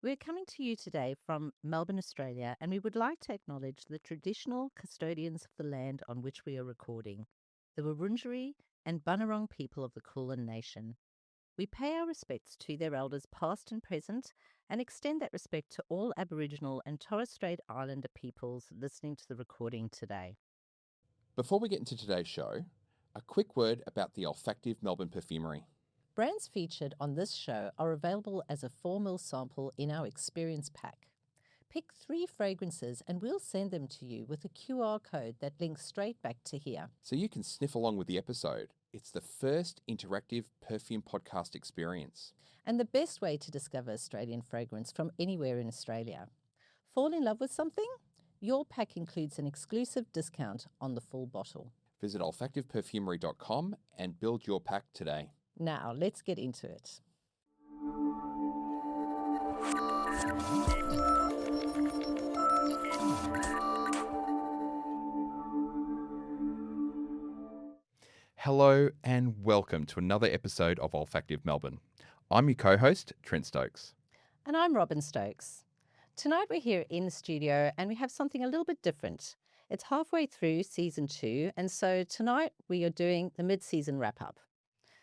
We're coming to you today from Melbourne, Australia, and we would like to acknowledge the traditional custodians of the land on which we are recording, the Wurundjeri and Bunurong people of the Kulin Nation. We pay our respects to their elders past and present and extend that respect to all Aboriginal and Torres Strait Islander peoples listening to the recording today. Before we get into today's show, a quick word about the Olfactive Melbourne Perfumery. Brands featured on this show are available as a 4 ml sample in our experience pack. Pick 3 fragrances and we'll send them to you with a QR code that links straight back to here. So you can sniff along with the episode. It's the first interactive perfume podcast experience. And the best way to discover Australian fragrance from anywhere in Australia. Fall in love with something? Your pack includes an exclusive discount on the full bottle. Visit olfactiveperfumery.com and build your pack today. Now, let's get into it. Hello and welcome to another episode of Olfactive Melbourne. I'm your co-host, Trent Stokes. And I'm Robin Stokes. Tonight we're here in the studio and we have something a little bit different. It's halfway through season 2, and so tonight we are doing the mid-season wrap-up.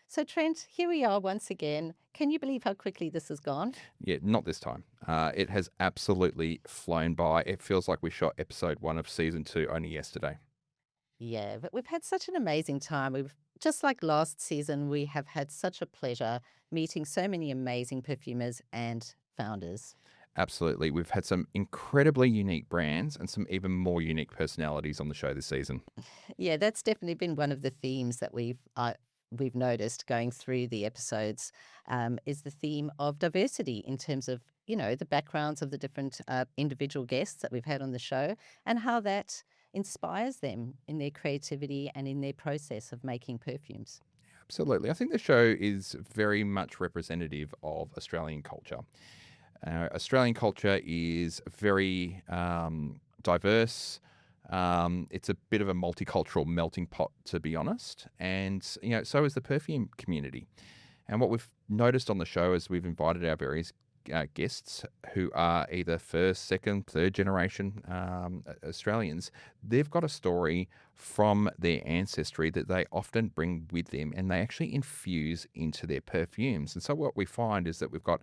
So Trent, here we are once again. Can you believe how quickly this has gone? Yeah, not this time. It has absolutely flown by. It feels like we shot episode 1 of season 2 only yesterday. Yeah, but we've had such an amazing time. Just like last season, we have had such a pleasure meeting so many amazing perfumers and founders. Absolutely. We've had some incredibly unique brands and some even more unique personalities on the show this season. Yeah, that's definitely been one of the themes that we've noticed going through the episodes, is the theme of diversity in terms of, the backgrounds of the different individual guests that we've had on the show and how that inspires them in their creativity and in their process of making perfumes. Absolutely. I think the show is very much representative of Australian culture. Australian culture is very diverse. It's a bit of a multicultural melting pot, to be honest. And, so is the perfume community. And what we've noticed on the show is we've invited our various guests who are either first, second, third generation Australians. They've got a story from their ancestry that they often bring with them and they actually infuse into their perfumes. And so what we find is that we've got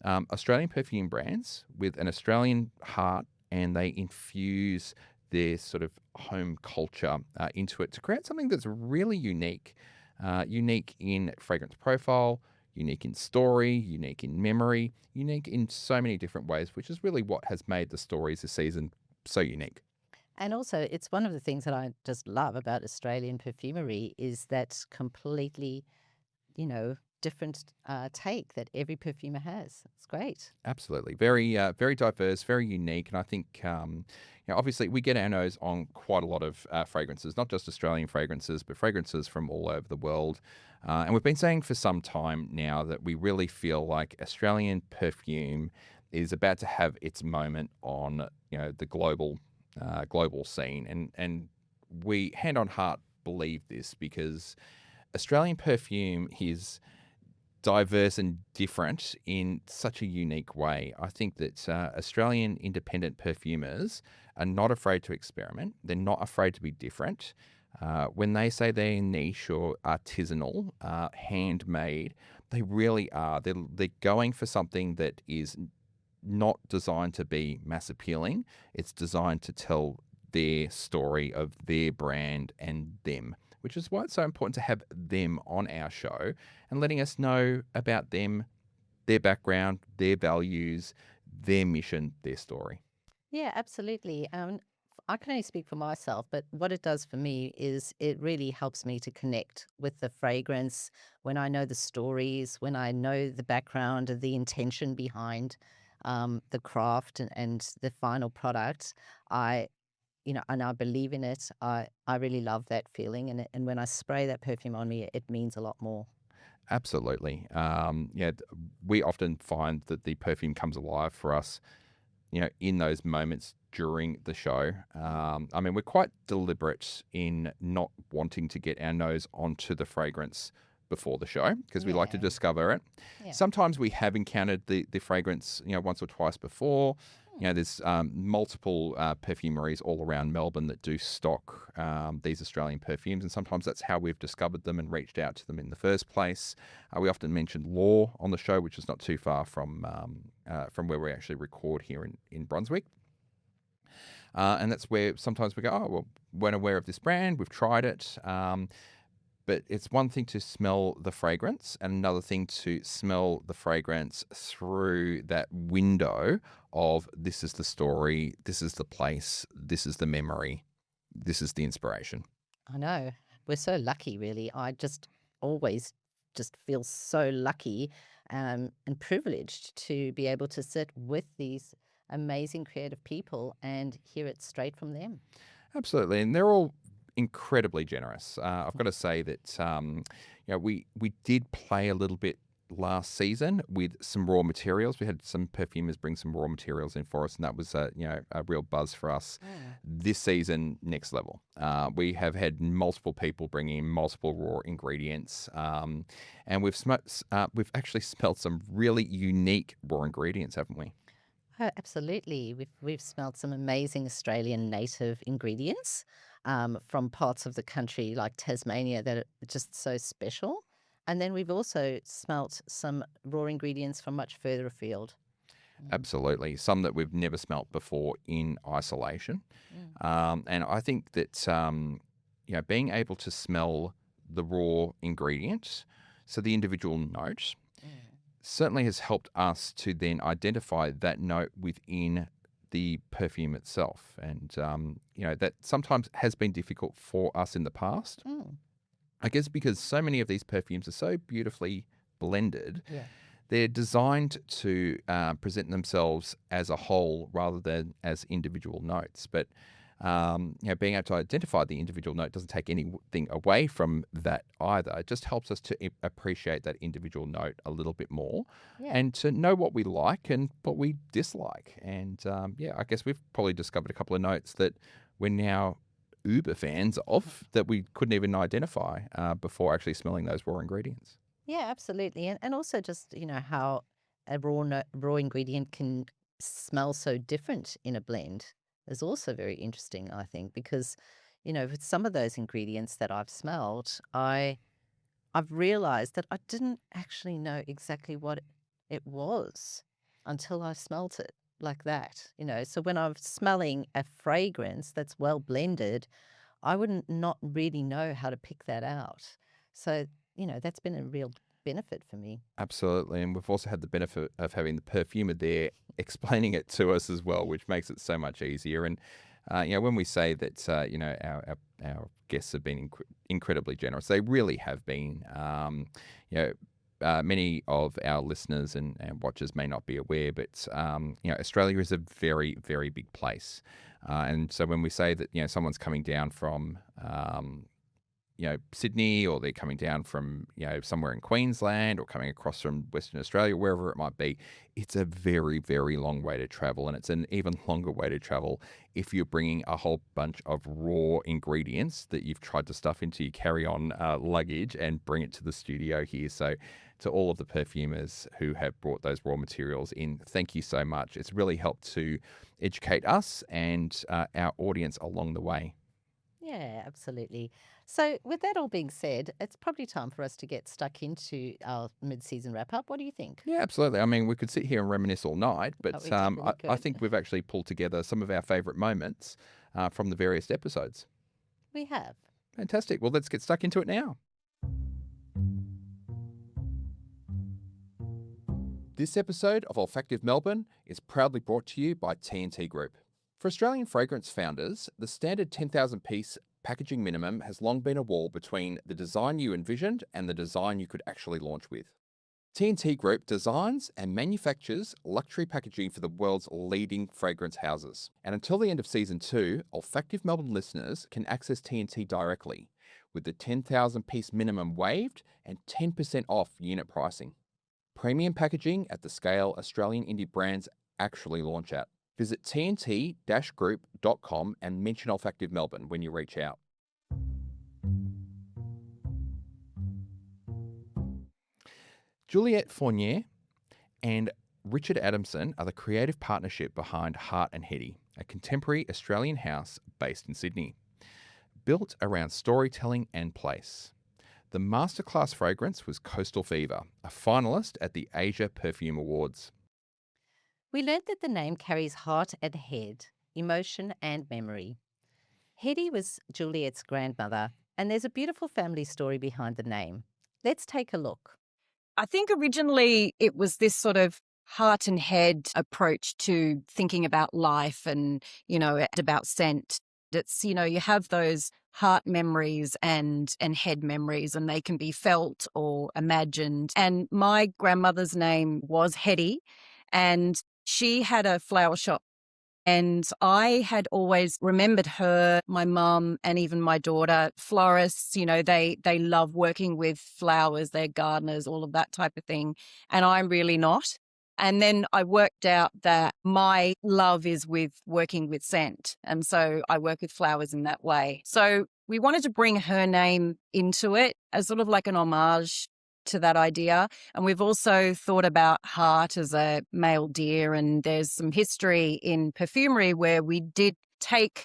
Australian perfume brands with an Australian heart, and they infuse their sort of home culture into it to create something that's really unique. Unique in fragrance profile, unique in story, unique in memory, unique in so many different ways, which is really what has made the stories this season so unique. And also, it's one of the things that I just love about Australian perfumery is that completely, different take that every perfumer has. It's great. Absolutely. Very, very diverse, very unique. And I think, obviously we get our nose on quite a lot of fragrances, not just Australian fragrances, but fragrances from all over the world. And we've been saying for some time now that we really feel like Australian perfume is about to have its moment on, the global scene. And we, hand on heart, believe this because Australian perfume is diverse and different in such a unique way. I think that Australian independent perfumers are not afraid to experiment. They're not afraid to be different. When they say they're niche or artisanal, handmade, they really are. They're going for something that is not designed to be mass appealing. It's designed to tell their story of their brand and them, which is why it's so important to have them on our show and letting us know about them, their background, their values, their mission, their story. Yeah, absolutely. I can only speak for myself, but what it does for me is it really helps me to connect with the fragrance when I know the stories, when I know the background of the intention behind the craft and the final product. And I believe in it. I really love that feeling. And when I spray that perfume on me, it means a lot more. Absolutely. We often find that the perfume comes alive for us, in those moments during the show. We're quite deliberate in not wanting to get our nose onto the fragrance before the show because we like to Yeah. discover it. Yeah. Sometimes we have encountered the fragrance, once or twice before. Hmm. There's multiple perfumeries all around Melbourne that do stock these Australian perfumes, and sometimes that's how we've discovered them and reached out to them in the first place. We often mention Law on the show, which is not too far from where we actually record here in Brunswick. And that's where sometimes we go, oh, well, we're aware of this brand, we've tried it. But it's one thing to smell the fragrance and another thing to smell the fragrance through that window of this is the story, this is the place, this is the memory, this is the inspiration. I know. We're so lucky, really. I just always just feel so lucky and privileged to be able to sit with these amazing creative people and hear it straight from them. Absolutely. And they're all incredibly generous. I've got to say that we did play a little bit last season with some raw materials. We had some perfumers bring some raw materials in for us, and that was a real buzz for us. Mm. This season, next level. We have had multiple people bring in multiple raw ingredients, and we've actually smelled some really unique raw ingredients, haven't we? Oh, absolutely. We've smelled some amazing Australian native ingredients from parts of the country like Tasmania that are just so special. And then we've also smelt some raw ingredients from much further afield. Mm, Absolutely. Some that we've never smelt before in isolation. mm, And I think that, being able to smell the raw ingredients, so the individual note, mm. certainly has helped us to then identify that note within the perfume itself. And, that sometimes has been difficult for us in the past. Mm. I guess because so many of these perfumes are so beautifully blended, Yeah. they're designed to present themselves as a whole rather than as individual notes. But being able to identify the individual note doesn't take anything away from that either. It just helps us to appreciate that individual note a little bit more, Yeah. and to know what we like and what we dislike. And I guess we've probably discovered a couple of notes that we're now uber fans of that we couldn't even identify before actually smelling those raw ingredients. Yeah, absolutely. And also just, how a raw ingredient can smell so different in a blend is also very interesting, I think, because, with some of those ingredients that I've smelled, I've realized that I didn't actually know exactly what it was until I smelt it like that. So when I'm smelling a fragrance that's well blended, I wouldn't not really know how to pick that out. So, that's been a real benefit for me. Absolutely. And we've also had the benefit of having the perfumer there explaining it to us as well, which makes it so much easier. And, when we say that, our guests have been incredibly generous, they really have been. You know, Many of our listeners and watchers may not be aware, but Australia is a very, very big place, and so when we say that someone's coming down from Sydney, or they're coming down from, somewhere in Queensland, or coming across from Western Australia, wherever it might be, it's a very, very long way to travel. And it's an even longer way to travel if you're bringing a whole bunch of raw ingredients that you've tried to stuff into your carry on luggage and bring it to the studio here. So, to all of the perfumers who have brought those raw materials in, thank you so much. It's really helped to educate us and our audience along the way. Yeah, absolutely. So, with that all being said, it's probably time for us to get stuck into our mid-season wrap up. What do you think? Yeah, absolutely. I mean, we could sit here and reminisce all night, Oh, but we definitely I could. think we've actually pulled together some of our favourite moments from the various episodes. We have. Fantastic. Well, let's get stuck into it now. This episode of Olfactive Melbourne is proudly brought to you by T&T Group. For Australian fragrance founders, the standard 10,000 piece packaging minimum has long been a wall between the design you envisioned and the design you could actually launch with. T&T Group designs and manufactures luxury packaging for the world's leading fragrance houses. And until the end of Season 2, Olfactive Melbourne listeners can access T&T directly, with the 10,000 piece minimum waived and 10% off unit pricing. Premium packaging at the scale Australian indie brands actually launch at. Visit tnt-group.com and mention Olfactive Melbourne when you reach out. Juliette Fournier and Richard Adamson are the creative partnership behind Heart and Hetty, a contemporary Australian house based in Sydney, built around storytelling and place. The masterclass fragrance was Coastal Fever, a finalist at the Asia Perfume Awards. We learned that the name carries heart and head, emotion and memory. Hetty was Juliet's grandmother, and there's a beautiful family story behind the name. Let's take a look. I think originally it was this sort of heart and head approach to thinking about life and, about scent. It's, you have those heart memories and head memories, and they can be felt or imagined. And my grandmother's name was Hetty, and she had a flower shop. And I had always remembered her, my mum, and even my daughter, florists, they love working with flowers, they're gardeners, all of that type of thing. And I'm really not. And then I worked out that my love is with working with scent. And so I work with flowers in that way. So we wanted to bring her name into it as sort of like an homage to that idea. And we've also thought about heart as a male deer, and there's some history in perfumery where we did take,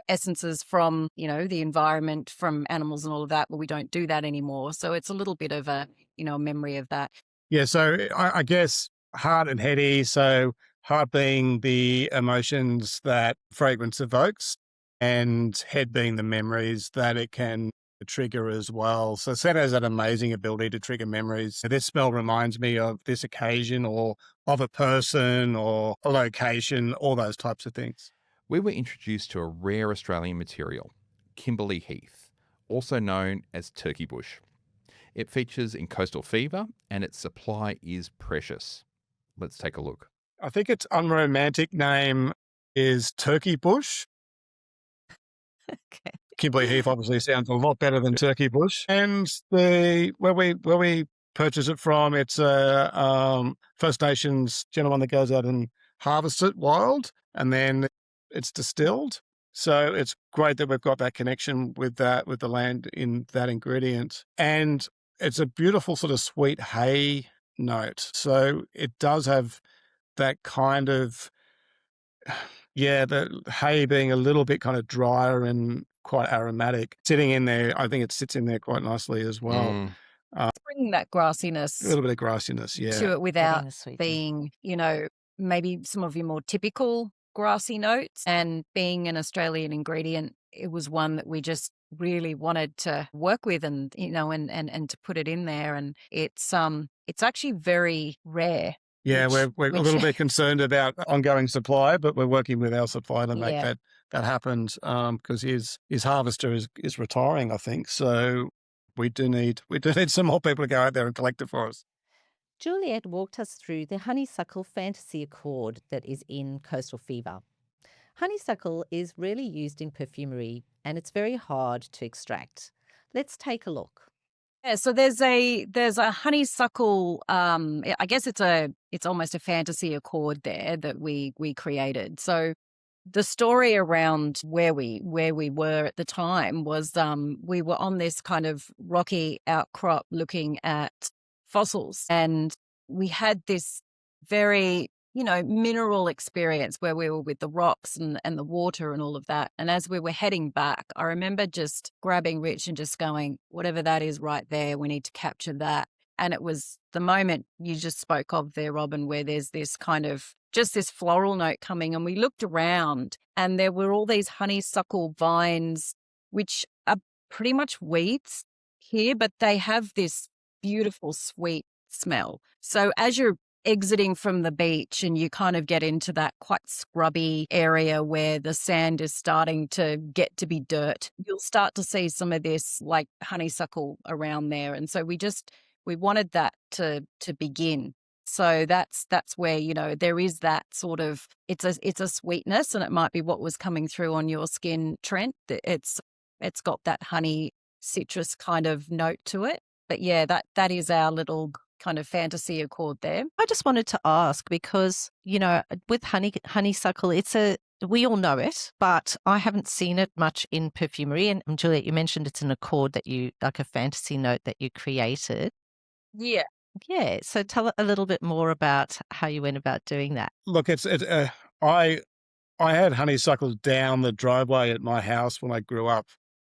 essences from, the environment, from animals and all of that, but we don't do that anymore. So it's a little bit of a, a memory of that. Yeah, so I guess heart and heady. So heart being the emotions that fragrance evokes, and head being the memories that it can trigger as well. So scent has an amazing ability to trigger memories. This smell reminds me of this occasion or of a person or a location, all those types of things. We were introduced to a rare Australian material, Kimberley Heath, also known as Turkey Bush. It features in Coastal Fever and its supply is precious. Let's take a look. I think its unromantic name is Turkey Bush. Okay. Kimberley Heath obviously sounds a lot better than Turkey Bush. And where we purchase it from, it's a First Nations gentleman that goes out and harvests it wild, and then it's distilled. So it's great that we've got that connection with the land in that ingredient. And it's a beautiful sort of sweet hay note. So it does have that kind of, the hay being a little bit kind of drier and quite aromatic. Sitting in there, I think it sits in there quite nicely as well. Bringing that grassiness, A little bit of grassiness, to it without the sweetness. being, maybe some of your more typical grassy notes. And being an Australian ingredient, it was one that we just really wanted to work with and, and to put it in there. And it's actually very rare. Yeah, we're a little bit concerned about ongoing supply, but we're working with our supplier to make that happen because his harvester is retiring, I think. So we do need some more people to go out there and collect it for us. Juliet walked us through the honeysuckle fantasy accord that is in Coastal Fever. Honeysuckle is really used in perfumery and it's very hard to extract. Let's take a look. Yeah, so there's a honeysuckle. I guess it's almost a fantasy accord there that we created. So the story around where we were at the time was we were on this kind of rocky outcrop looking at fossils, and we had this very mineral experience where we were with the rocks and the water and all of that. And as we were heading back, I remember just grabbing Rich and just going, whatever that is right there, we need to capture that. And it was the moment you just spoke of there, Robin, where there's this kind of just this floral note coming. And we looked around and there were all these honeysuckle vines, which are pretty much weeds here, but they have this beautiful sweet smell. So as you're exiting from the beach and you kind of get into that quite scrubby area where the sand is starting to get to be dirt, you'll start to see some of this like honeysuckle around there. And so we wanted that to begin. So that's where, there is that sort of, it's a sweetness, and it might be what was coming through on your skin, Trent. It's got that honey citrus kind of note to it. But yeah, that is our little kind of fantasy accord there. I just wanted to ask because, with honeysuckle, we all know it, but I haven't seen it much in perfumery. And Juliet, you mentioned it's an accord that like a fantasy note that you created. Yeah. Yeah. So tell a little bit more about how you went about doing that. Look, I I had honeysuckle down the driveway at my house when I grew up,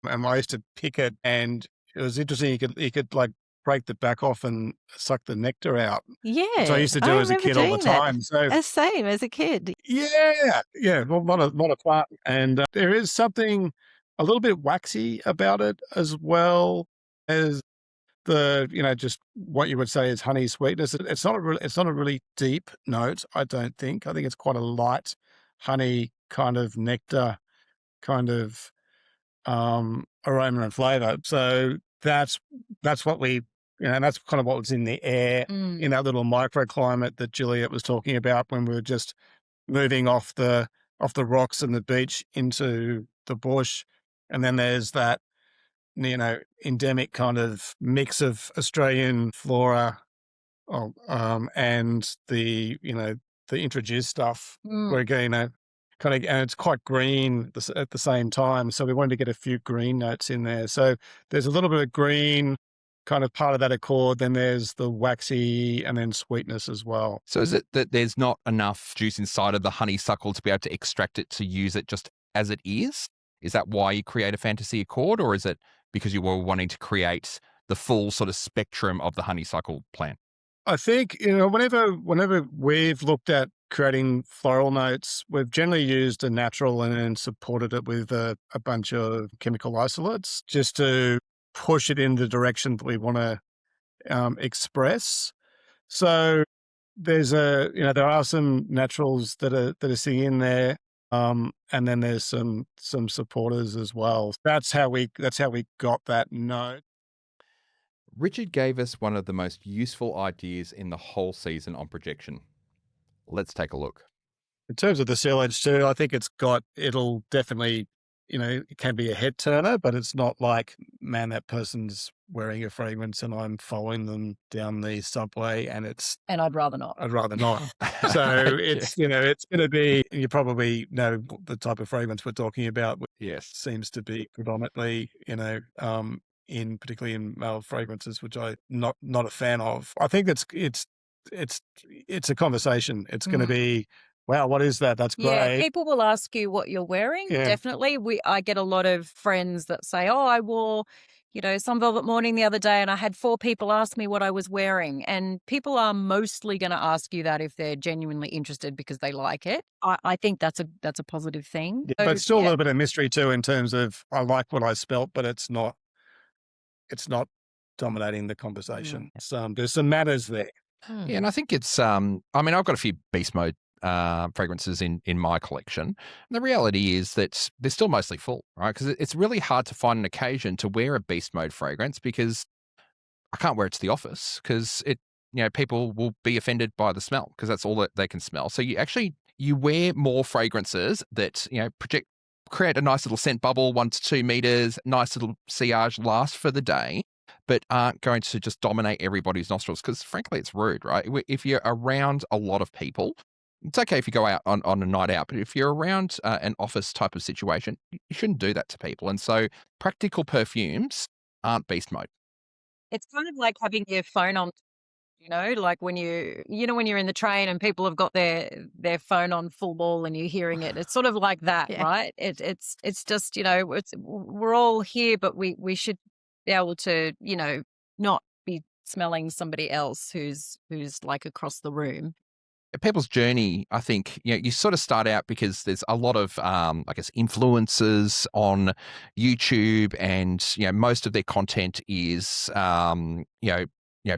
and I used to pick it, and it was interesting. You could like break the back off and suck the nectar out, which I Yeah, used to I do as a remember kid all the doing that. time. So Same as a kid. yeah, yeah, well, lot of fun, and there is something a little bit waxy about it as well as just what you would say is honey sweetness. It's not a really deep note, I don't think. I think it's quite a light honey kind of nectar kind of aroma and flavor. So that's what that's kind of what was in the air in Mm. that little microclimate that Juliet was talking about when we were just moving off the rocks and the beach into the bush. And then there's that endemic kind of mix of Australian flora, and the introduced stuff. Mm. Where again, kind of, and it's quite green at the same time. So we wanted to get a few green notes in there. So there's a little bit of green kind of part of that accord. Then there's the waxy and then sweetness as well. So is it that there's not enough juice inside of the honeysuckle to be able to extract it to use it just as it is? Is that why you create a fantasy accord, or is it because you were wanting to create the full sort of spectrum of the honeysuckle plant? I think, whenever we've looked at creating floral notes, we've generally used a natural and then supported it with a bunch of chemical isolates just to push it in the direction that we want to express. So there are some naturals that are sitting in there, and then there's some supporters as well. That's how we got that note. Richard gave us one of the most useful ideas in the whole season on projection. Let's take a look. In terms of the silage too, I think it'll definitely, it can be a head turner, but it's not like, man, that person's wearing a fragrance and I'm following them down the subway and And I'd rather not. I'd rather not. So it's going to be, you probably know the type of fragrance we're talking about, which Yes. seems to be predominantly, particularly in male fragrances, which I'm not a fan of. I think it's a conversation. It's going to be, wow, what is that? That's Yeah, great. people will ask you what you're wearing. Yeah. Definitely. I get a lot of friends that say, "Oh, I wore, some velvet morning the other day and I had 4 people ask me what I was wearing." And people are mostly going to ask you that if they're genuinely interested because they like it. I think that's a positive thing. Yeah, So, but still a yeah. little bit of mystery too in terms of I like what I spelt, but it's not dominating the conversation. There's some matters there. Yeah, and I think it's, I've got a few beast mode fragrances in my collection. The reality is that they're still mostly full, right? Because it's really hard to find an occasion to wear a beast mode fragrance because I can't wear it to the office because people will be offended by the smell because that's all that they can smell. So you wear more fragrances that, create a nice little scent bubble, 1 to 2 meters, nice little sillage, last for the day, but aren't going to just dominate everybody's nostrils because frankly, it's rude, right? If you're around a lot of people, it's okay if you go out on a night out, but if you're around an office type of situation, you shouldn't do that to people. And so practical perfumes aren't beast mode. It's kind of like having your phone on, like when when you're in the train and people have got their phone on full ball and you're hearing it. It's sort of like that, Yeah. right? It's just, we're all here, but we should be able to, not be smelling somebody else who's like across the room. People's journey, I think, you sort of start out because there's a lot of, influencers on YouTube, and most of their content is,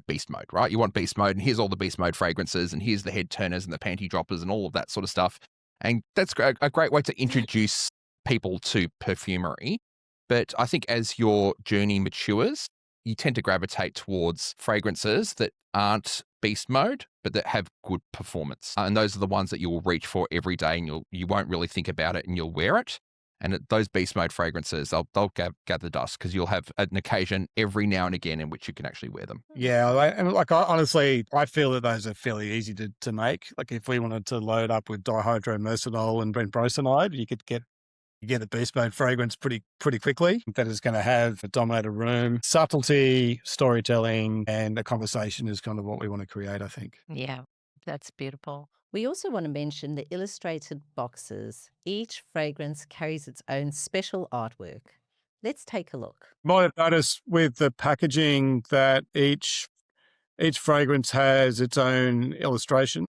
beast mode, right? You want beast mode, and here's all the beast mode fragrances, and here's the head turners and the panty droppers and all of that sort of stuff. And that's a great way to introduce people to perfumery. But I think as your journey matures, you tend to gravitate towards fragrances that aren't beast mode, but that have good performance. And those are the ones that you will reach for every day, and you won't really think about it and you'll wear it. And those beast mode fragrances, they'll gather dust because you'll have an occasion every now and again in which you can actually wear them. Yeah, honestly, I feel that those are fairly easy to make. Like if we wanted to load up with dihydromercenol and brentbrosinide, you could get you get a bespoke fragrance pretty quickly that is going to have a dominated room. Subtlety, storytelling, and a conversation is kind of what we want to create, I think. Yeah, that's beautiful. We also want to mention the illustrated boxes. Each fragrance carries its own special artwork. Let's take a look. You might have noticed with the packaging that each fragrance has its own illustration.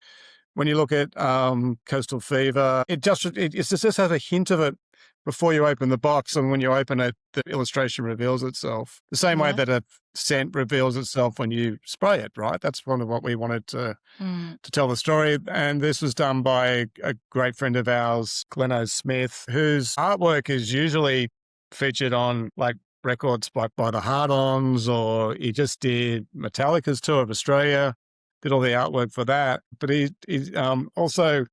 When you look at Coastal Fever, it just has a hint of it before you open the box, and when you open it, the illustration reveals itself. The same way that a scent reveals itself when you spray it, right? That's one of what we wanted to tell the story. And this was done by a great friend of ours, Glenn Smith, whose artwork is usually featured on like records by the Hard-Ons, or he just did Metallica's tour of Australia, did all the artwork for that. But he also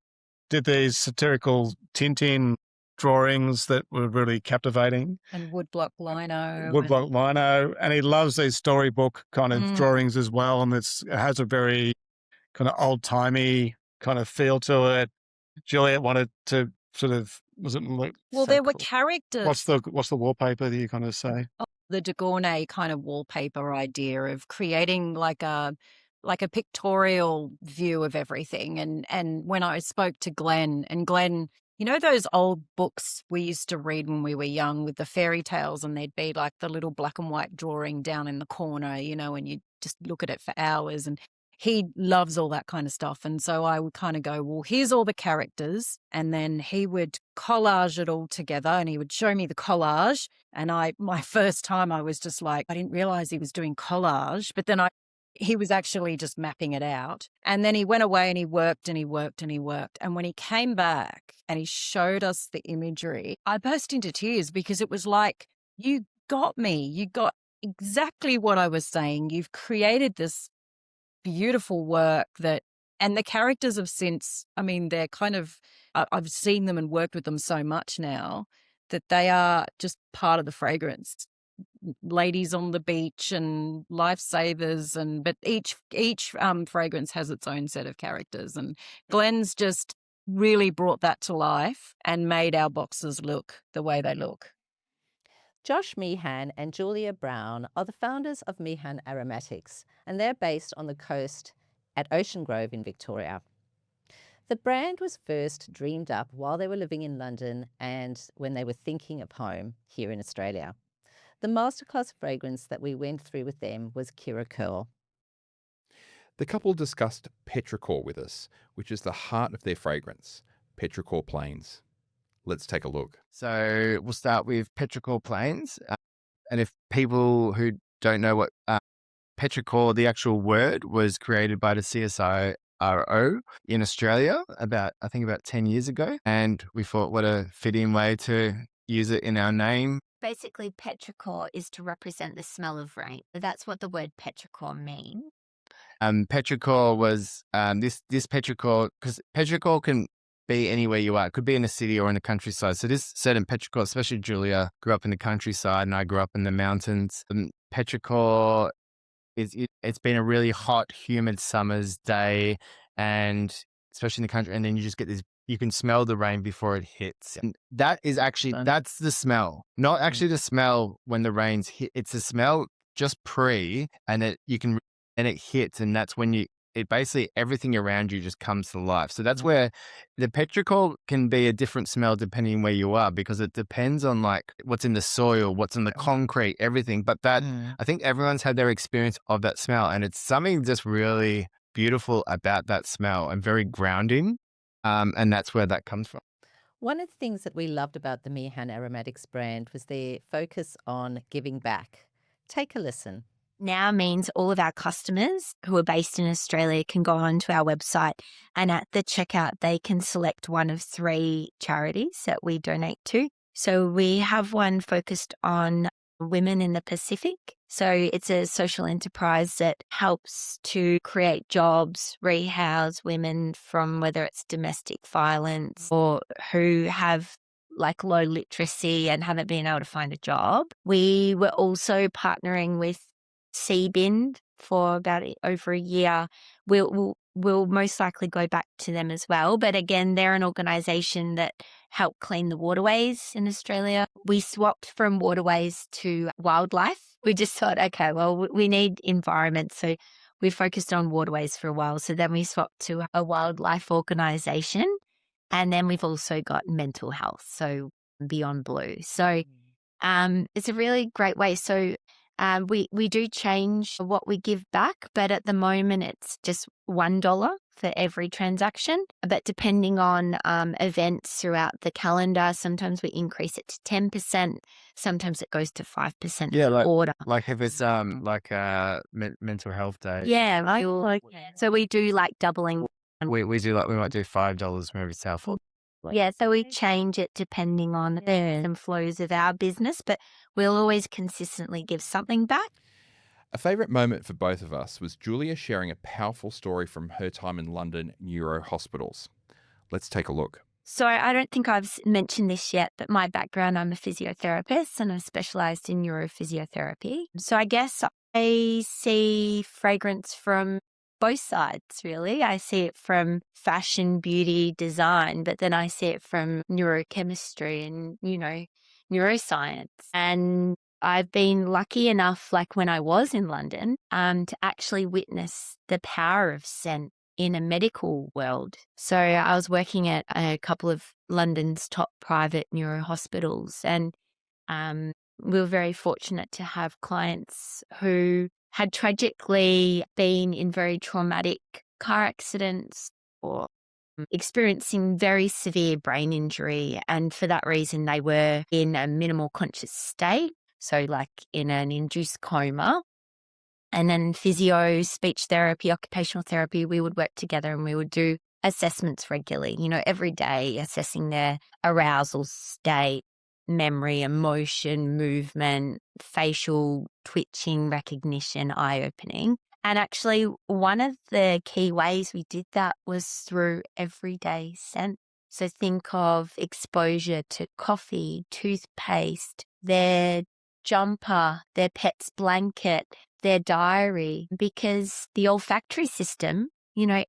did these satirical Tintin drawings that were really captivating. And woodblock lino. Woodblock lino. And he loves these storybook kind of drawings as well. And it has a very kind of old-timey kind of feel to it. Juliet wanted to sort of, there were characters. What's the wallpaper that you kind of say? The de Gournay kind of wallpaper idea of creating like a pictorial view of everything. And when I spoke to Glenn, you know those old books we used to read when we were young with the fairy tales, and there'd be like the little black and white drawing down in the corner, and you just look at it for hours. And he loves all that kind of stuff. And so I would kind of go, well, here's all the characters. And then he would collage it all together, and he would show me the collage. And my first time I was just like, I didn't realize he was doing collage, but then he was actually just mapping it out. And then he went away and he worked and he worked and he worked. And when he came back and he showed us the imagery, I burst into tears, because it was like, you got me. You got exactly what I was saying. You've created this beautiful work and the characters have since, I mean, they're kind of, I've seen them and worked with them so much now that they are just part of the fragrance. Ladies on the beach and lifesavers, but each fragrance has its own set of characters, and Glenn's just really brought that to life and made our boxes look the way they look. Josh Meehan and Julia Brown are the founders of Meehan Aromatics, and they're based on the coast at Ocean Grove in Victoria. The brand was first dreamed up while they were living in London and when they were thinking of home here in Australia. The masterclass fragrance that we went through with them was Kira Curl. The couple discussed petrichor with us, which is the heart of their fragrance, petrichor plains. Let's take a look. So we'll start with petrichor plains. And if people who don't know what petrichor, the actual word, was created by the CSIRO in Australia about 10 years ago. And we thought what a fitting way to use it in our name. Basically, petrichor is to represent the smell of rain. That's what the word petrichor means. Petrichor was this petrichor, because petrichor can be anywhere you are. It could be in a city or in the countryside. So this certain petrichor, especially Julia, grew up in the countryside and I grew up in the mountains. Petrichor it's been a really hot, humid summer's day, and especially in the country, and then you just get this. You can smell the rain before it hits. And that is actually, that's the smell. Not actually the smell when the rain's hit. It's the smell just pre, and it hits, and that's when it basically everything around you just comes to life. So that's where the petrichor can be a different smell depending where you are, because it depends on like what's in the soil, what's in the concrete, everything. But that, I think everyone's had their experience of that smell, and it's something just really beautiful about that smell and very grounding. And that's where that comes from. One of the things that we loved about the Meehan Aromatics brand was their focus on giving back. Take a listen. Now means all of our customers who are based in Australia can go onto our website, and at the checkout, they can select one of 3 charities that we donate to. So we have one focused on women in the Pacific. So it's a social enterprise that helps to create jobs, rehouse women from whether it's domestic violence or who have like low literacy and haven't been able to find a job. We were also partnering with Seabind for about over a year. we'll most likely go back to them as well. But again, they're an organisation that help clean the waterways in Australia. We swapped from waterways to wildlife. We just thought, okay, well, we need environment. So we focused on waterways for a while. So then we swapped to a wildlife organisation. And then we've also got mental health, so Beyond Blue. So it's a really great way. So we do change what we give back, but at the moment it's just $1 for every transaction. But depending on events throughout the calendar, sometimes we increase it to 10%, sometimes it goes to 5% Yeah, per order. like if it's mental health day. Yeah, so we do like doubling. We might do $5 wherever it's our fault. Yeah, so we change it depending on the ebbs and flows of our business, but we'll always consistently give something back. A favourite moment for both of us was Julia sharing a powerful story from her time in London neuro hospitals. Let's take a look. So I don't think I've mentioned this yet, but my background, I'm a physiotherapist and I'm specialised in neurophysiotherapy. So I guess I see fragrance from both sides, really. I see it from fashion, beauty, design, but then I see it from neurochemistry and, neuroscience. And I've been lucky enough, like when I was in London, to actually witness the power of scent in a medical world. So I was working at a couple of London's top private neuro hospitals, and we were very fortunate to have clients who had tragically been in very traumatic car accidents or experiencing very severe brain injury. And for that reason, they were in a minimal conscious state. So like in an induced coma. And then physio, speech therapy, occupational therapy, we would work together and we would do assessments regularly, every day, assessing their arousal state, memory, emotion, movement, facial twitching, recognition, eye opening. And actually, one of the key ways we did that was through everyday scent. So think of exposure to coffee, toothpaste, their jumper, their pet's blanket, their diary, because the olfactory system,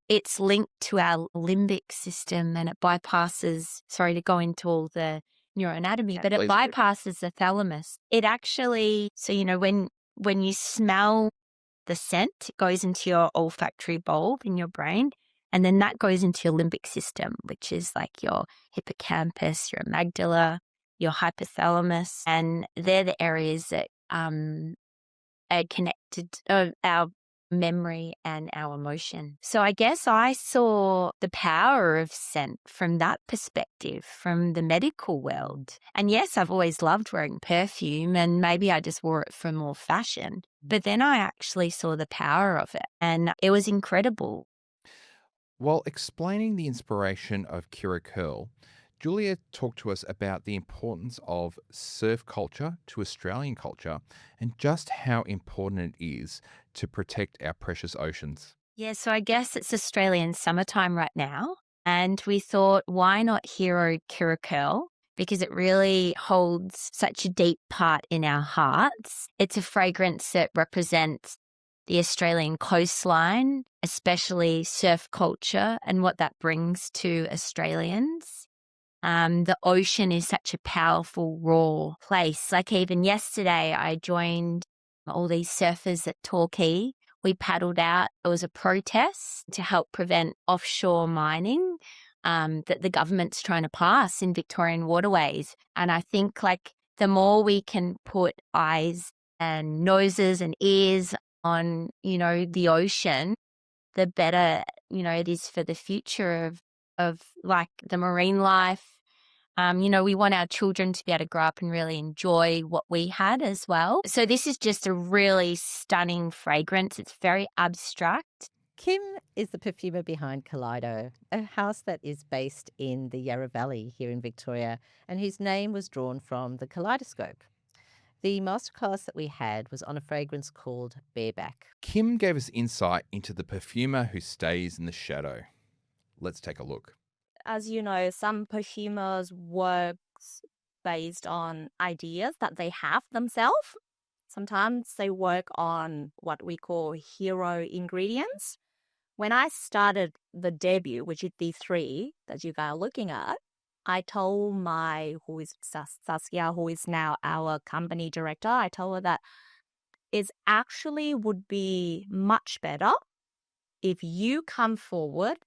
it's linked to our limbic system and it bypasses, sorry to go into all the neuroanatomy, but it bypasses the thalamus. It actually, so, when you smell the scent, it goes into your olfactory bulb in your brain, and then that goes into your limbic system, which is like your hippocampus, your amygdala, your hypothalamus, and they're the areas that are connected to our memory and our emotion. So I guess I saw the power of scent from that perspective, from the medical world. And yes, I've always loved wearing perfume and maybe I just wore it for more fashion. But then I actually saw the power of it and it was incredible. While explaining the inspiration of Kira Curl, Julia talked to us about the importance of surf culture to Australian culture and just how important it is to protect our precious oceans. Yeah, so I guess it's Australian summertime right now. And we thought, why not hero Kira Curl? Because it really holds such a deep part in our hearts. It's a fragrance that represents the Australian coastline, especially surf culture and what that brings to Australians. The ocean is such a powerful, raw place. Like even yesterday, I joined all these surfers at Torquay. We paddled out. It was a protest to help prevent offshore mining that the government's trying to pass in Victorian waterways. And I think like the more we can put eyes and noses and ears on, the ocean, the better, it is for the future of like the marine life. We want our children to be able to grow up and really enjoy what we had as well. So this is just a really stunning fragrance. It's very abstract. Kim is the perfumer behind Kaleido, a house that is based in the Yarra Valley here in Victoria and whose name was drawn from the kaleidoscope. The masterclass that we had was on a fragrance called Bareback. Kim gave us insight into the perfumer who stays in the shadow. Let's take a look. As you know, some perfumers works based on ideas that they have themselves. Sometimes they work on what we call hero ingredients, when I started the debut, which is D3 that you guys are looking at, I told who is Saskia, who is now our company director, I told her that it actually would be much better if you come forward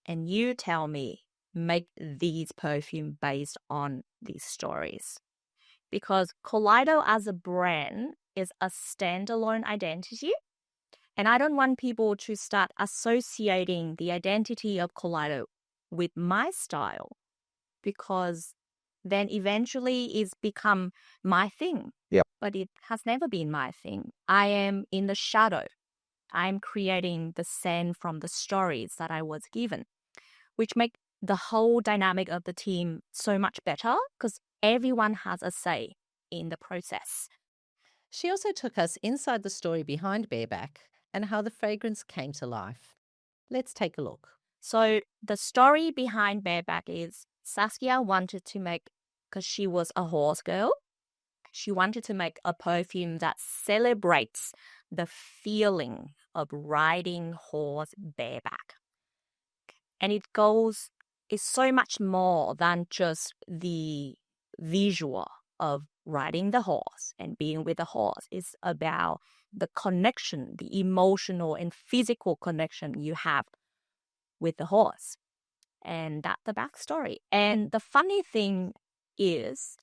and you tell me, make these perfume based on these stories. Because Kaleido as a brand is a standalone identity. And I don't want people to start associating the identity of Kaleido with my style, because then eventually it's become my thing. Yep. But it has never been my thing. I am in the shadow. I'm creating the scent from the stories that I was given, which make the whole dynamic of the team so much better because everyone has a say in the process. She also took us inside the story behind Bareback and how the fragrance came to life. Let's take a look. So the story behind Bareback is Saskia wanted to make, because she was a horse girl, she wanted to make a perfume that celebrates the feeling of riding horse bareback. And it's so much more than just the visual of riding the horse and being with the horse. It's about the connection, the emotional and physical connection you have with the horse. And that's the backstory. And the funny thing is,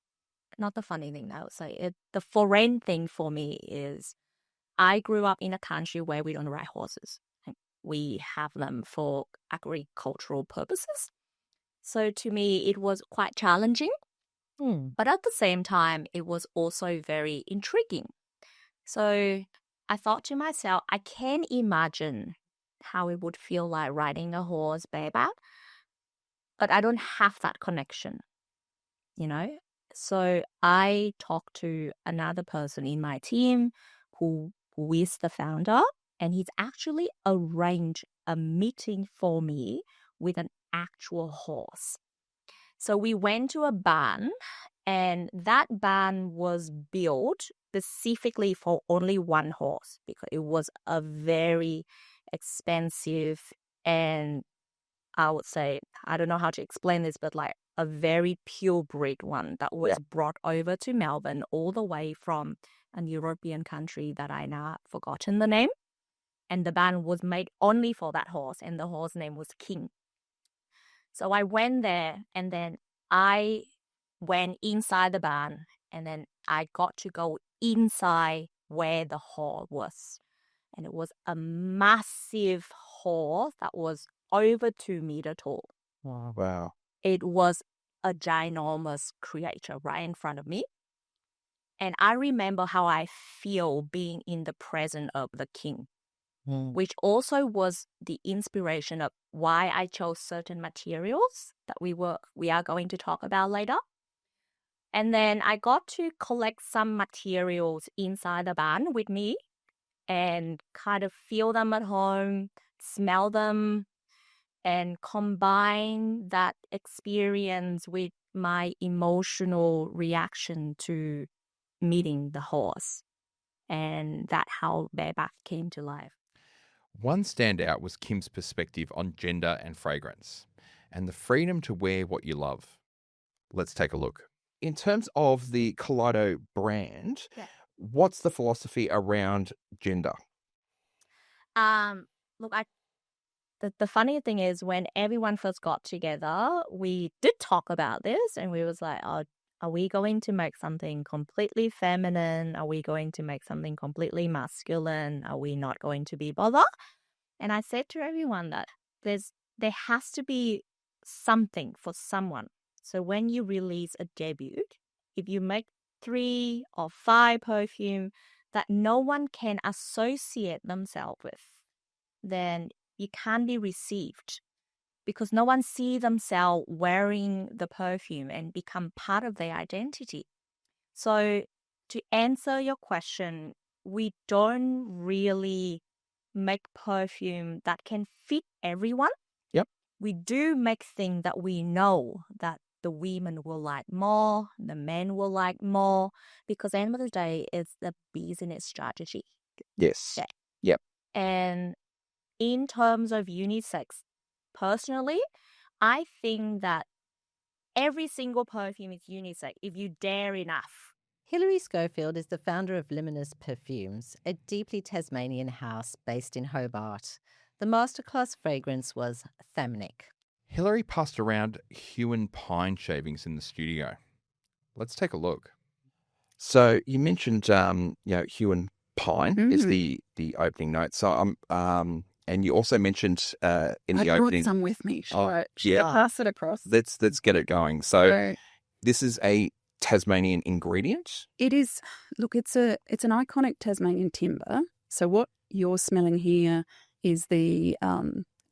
not the funny thing, I would say, the foreign thing for me is I grew up in a country where we don't ride horses. We have them for agricultural purposes. So to me, it was quite challenging. But at the same time, it was also very intriguing. So I thought to myself, I can imagine how it would feel like riding a horse bareback, but I don't have that connection, you know? So I talked to another person in my team who is the founder, and he's actually arranged a meeting for me with an actual horse. So we went to a barn, and that barn was built specifically for only one horse because it was a very expensive and I would say, I don't know how to explain this, but like a very purebred one that was brought over to Melbourne all the way from a European country that I now have forgotten the name. And the barn was made only for that horse, and the horse name was King. So I went there, and then I went inside the barn, and then I got to go inside where the hall was. And it was a massive hall that was over 2 meters tall. Wow. It was a ginormous creature right in front of me. And I remember how I feel being in the presence of the king, which also was the inspiration of why I chose certain materials that we are going to talk about later. And then I got to collect some materials inside the barn with me and kind of feel them at home, smell them, and combine that experience with my emotional reaction to meeting the horse. And that's how Bareback came to life. One standout was Kim's perspective on gender and fragrance and the freedom to wear what you love. Let's take a look. In terms of the Kaleido brand, what's the philosophy around gender? Look, the funny thing is when everyone first got together, we did talk about this and we was like, oh, are we going to make something completely feminine? Are we going to make something completely masculine? Are we not going to be bothered? And I said to everyone that there has to be something for someone. So when you release a debut, if you make 3 or 5 perfume that no one can associate themselves with, then you can't be received because no one see themselves wearing the perfume and become part of their identity. So to answer your question, we don't really make perfume that can fit everyone. Yep. We do make things that we know that the women will like more, the men will like more, because at the end of the day, it's the business strategy. Yes. Yeah. Yep. And in terms of unisex, personally, I think that every single perfume is unisex if you dare enough. Hilary Schofield is the founder of Luminous Perfumes, a deeply Tasmanian house based in Hobart. The masterclass fragrance was Thamnic. Hilary passed around Huon pine shavings in the studio. Let's take a look. So you mentioned, Huon pine is the opening note. So and you also mentioned in the I brought opening. some with me. Shall I yeah. pass it across? Let's get it going. So this is a Tasmanian ingredient. It is. Look, it's an iconic Tasmanian timber. So what you're smelling here is the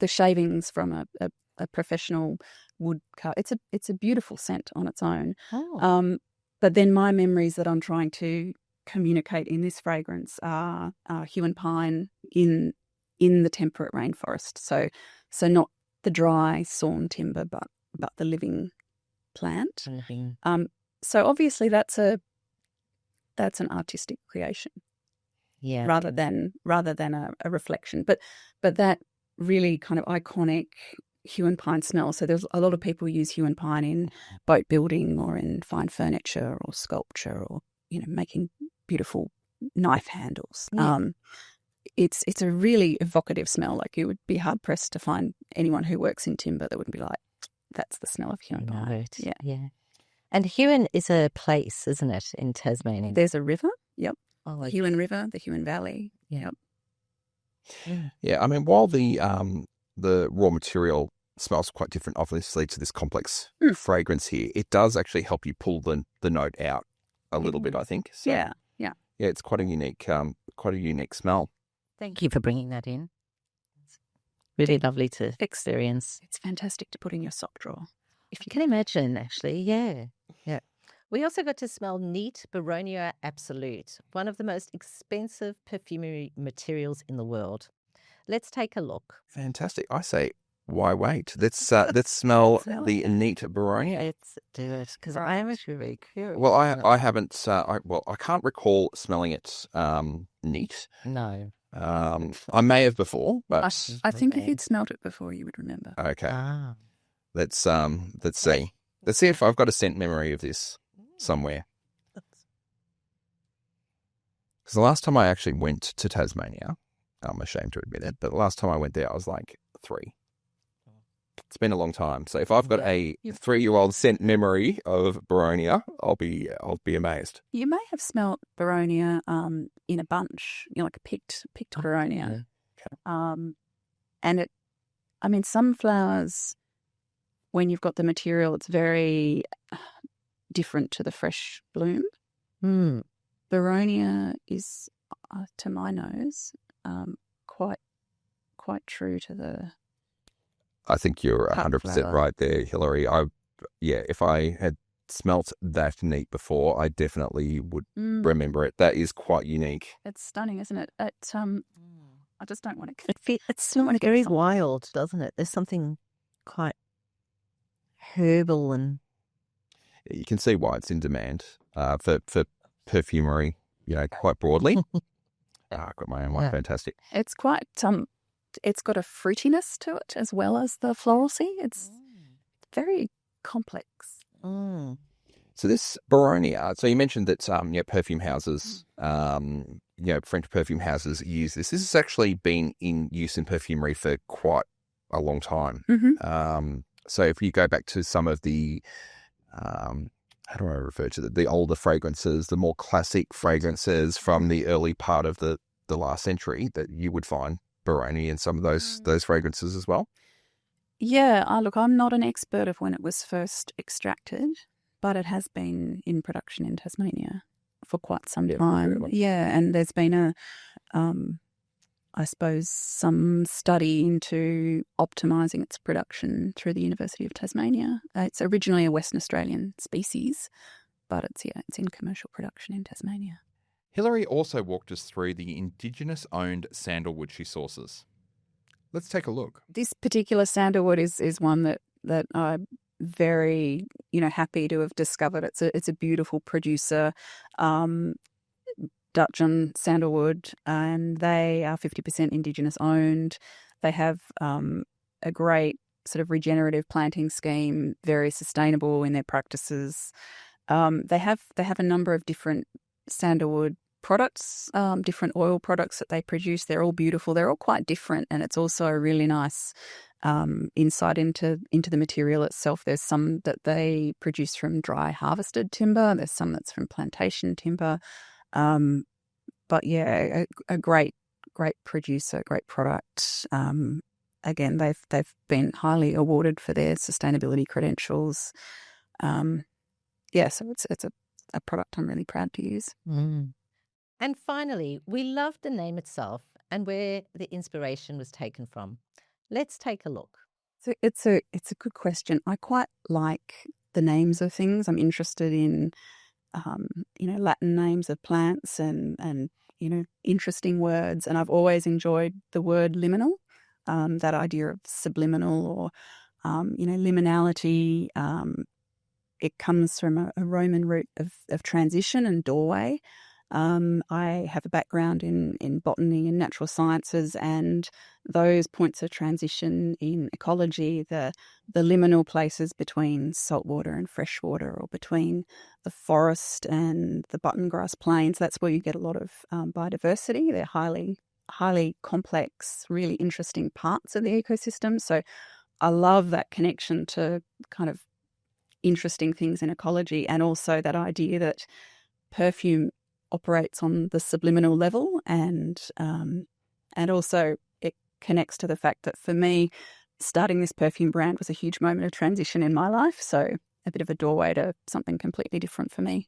shavings from a professional wood cut. It's a beautiful scent on its own. Oh. But then my memories that I'm trying to communicate in this fragrance are Huon pine in the temperate rainforest. So not the dry sawn timber, but the living plant. So obviously that's an artistic creation, Yeah. rather than a reflection. But that really kind of iconic Huon pine smell. So there's a lot of people use Huon pine in boat building or in fine furniture or sculpture or making beautiful knife handles. Yeah. It's a really evocative smell. Like you would be hard pressed to find anyone who works in timber that wouldn't be like, that's the smell of Huon pine. Right. Yeah. Yeah. And Huon is a place, isn't it, in Tasmania? There's a river. Yep. Oh, The Huon River, the Huon Valley. Yeah. Yep. Yeah, I mean, while the raw material smells quite different, obviously, to this complex fragrance here, it does actually help you pull the note out a little bit, I think. So, Yeah. yeah, it's quite a unique smell. Thank you for bringing that in. It's really lovely to experience. It's fantastic to put in your sock drawer. If you can imagine, actually, yeah. We also got to smell neat Baronia Absolute, one of the most expensive perfumery materials in the world. Let's take a look. Fantastic. I say, why wait? Let's smell Smell the neat Baronia. Let's do it, because I am actually very curious. Well, I haven't. I can't recall smelling it neat. No. I may have before, but I think if you'd smelt it before, you would remember. okay. Ah. Let's see. Let's see if I've got a scent memory of this somewhere. Because the last time I actually went to Tasmania, I'm ashamed to admit it, but the last time I went there, I was like 3. It's been a long time. So if I've got a 3-year-old scent memory of Baronia, I'll be amazed. You may have smelt Baronia in a bunch, like a picked Baronia. Yeah. And some flowers, when you've got the material, it's very different to the fresh bloom. Baronia is, to my nose, quite true to the. I think you're cut 100% flower. right there, Hilary. If I had smelt that neat before, I definitely would remember it. That is quite unique. It's stunning, isn't it? I just don't want to. It smells very wild, doesn't it? There's something quite herbal and. You can see why it's in demand for perfumery, quite broadly. I've got my own one. Yeah. Fantastic. It's quite it's got a fruitiness to it as well as the floralcy. It's very complex. Mm. So this Baronia, so you mentioned that perfume houses, French perfume houses use this. This has actually been in use in perfumery for quite a long time. Mm-hmm. So if you go back to some of the, how do I refer to the older fragrances, the more classic fragrances from the early part of the last century, that you would find Baronia in some of those fragrances as well. Yeah, look, I'm not an expert of when it was first extracted, but it has been in production in Tasmania for quite some time. Yeah, and there's been I suppose, some study into optimising its production through the University of Tasmania. It's originally a Western Australian species, but it's in commercial production in Tasmania. Hilary also walked us through the Indigenous-owned sandalwood she sources. Let's take a look. This particular sandalwood is one that I'm very happy to have discovered. It's a beautiful producer, Dutch on sandalwood, and they are 50% Indigenous owned. They have a great sort of regenerative planting scheme, very sustainable in their practices. They have a number of different sandalwood products, different oil products that they produce. They're all beautiful. They're all quite different, and it's also a really nice insight into the material itself. There's some that they produce from dry harvested timber. There's some that's from plantation timber. But yeah, a great producer, great product. Again, they've been highly awarded for their sustainability credentials. Yeah, so it's a product I'm really proud to use. Mm. And finally, we love the name itself and where the inspiration was taken from. Let's take a look. So it's a good question. I quite like the names of things. I'm interested in Latin names of plants and interesting words. And I've always enjoyed the word liminal, that idea of subliminal or liminality. It comes from a Roman root of transition and doorway. I have a background in botany and natural sciences, and those points of transition in ecology, the liminal places between saltwater and freshwater, or between the forest and the button grass plains, that's where you get a lot of biodiversity. They're highly complex, really interesting parts of the ecosystem. So I love that connection to kind of interesting things in ecology, and also that idea that perfume operates on the subliminal level, and also it connects to the fact that for me, starting this perfume brand was a huge moment of transition in my life, so a bit of a doorway to something completely different for me.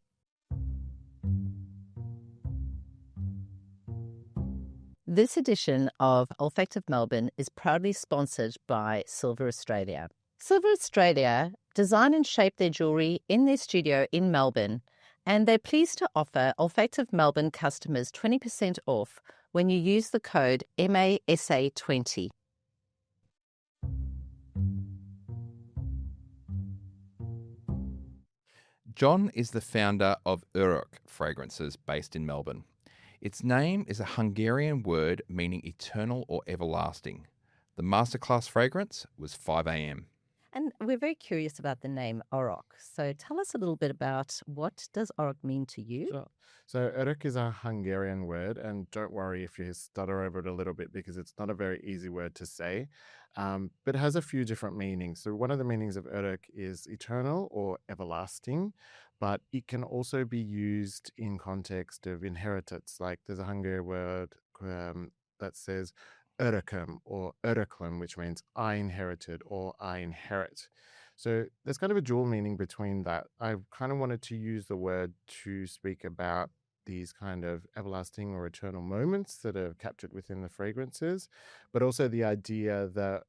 This edition of Olfactive Melbourne is proudly sponsored by Silver Australia. Silver Australia design and shape their jewellery in their studio in Melbourne, and they're pleased to offer Olfactive Melbourne customers 20% off when you use the code MASA20. John is the founder of Uruk Fragrances based in Melbourne. Its name is a Hungarian word meaning eternal or everlasting. The masterclass fragrance was 5 a.m. And we're very curious about the name Orok. So tell us a little bit about what does Orok mean to you? Sure. So Uruk is a Hungarian word, and don't worry if you stutter over it a little bit because it's not a very easy word to say, but it has a few different meanings. So one of the meanings of Uruk is eternal or everlasting, but it can also be used in context of inheritance. Like there's a Hungarian word that says Örököm or Öröklöm, which means I inherited or I inherit. So there's kind of a dual meaning between that. I kind of wanted to use the word to speak about these kind of everlasting or eternal moments that are captured within the fragrances, but also the idea that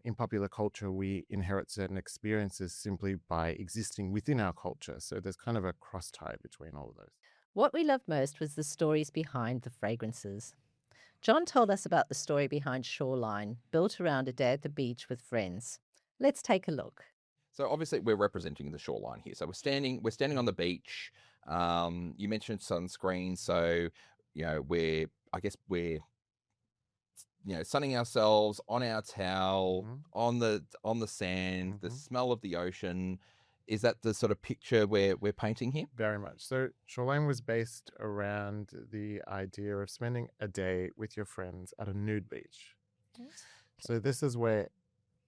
in popular culture, we inherit certain experiences simply by existing within our culture. So there's kind of a cross tie between all of those. What we loved most was the stories behind the fragrances. John told us about the story behind Shoreline, built around a day at the beach with friends. Let's take a look. So obviously we're representing the shoreline here. So we're standing on the beach. You mentioned sunscreen, so we're sunning ourselves on our towel, on the sand, the smell of the ocean. Is that the sort of picture we're painting here? Very much. So Shoreline was based around the idea of spending a day with your friends at a nude beach. So this is where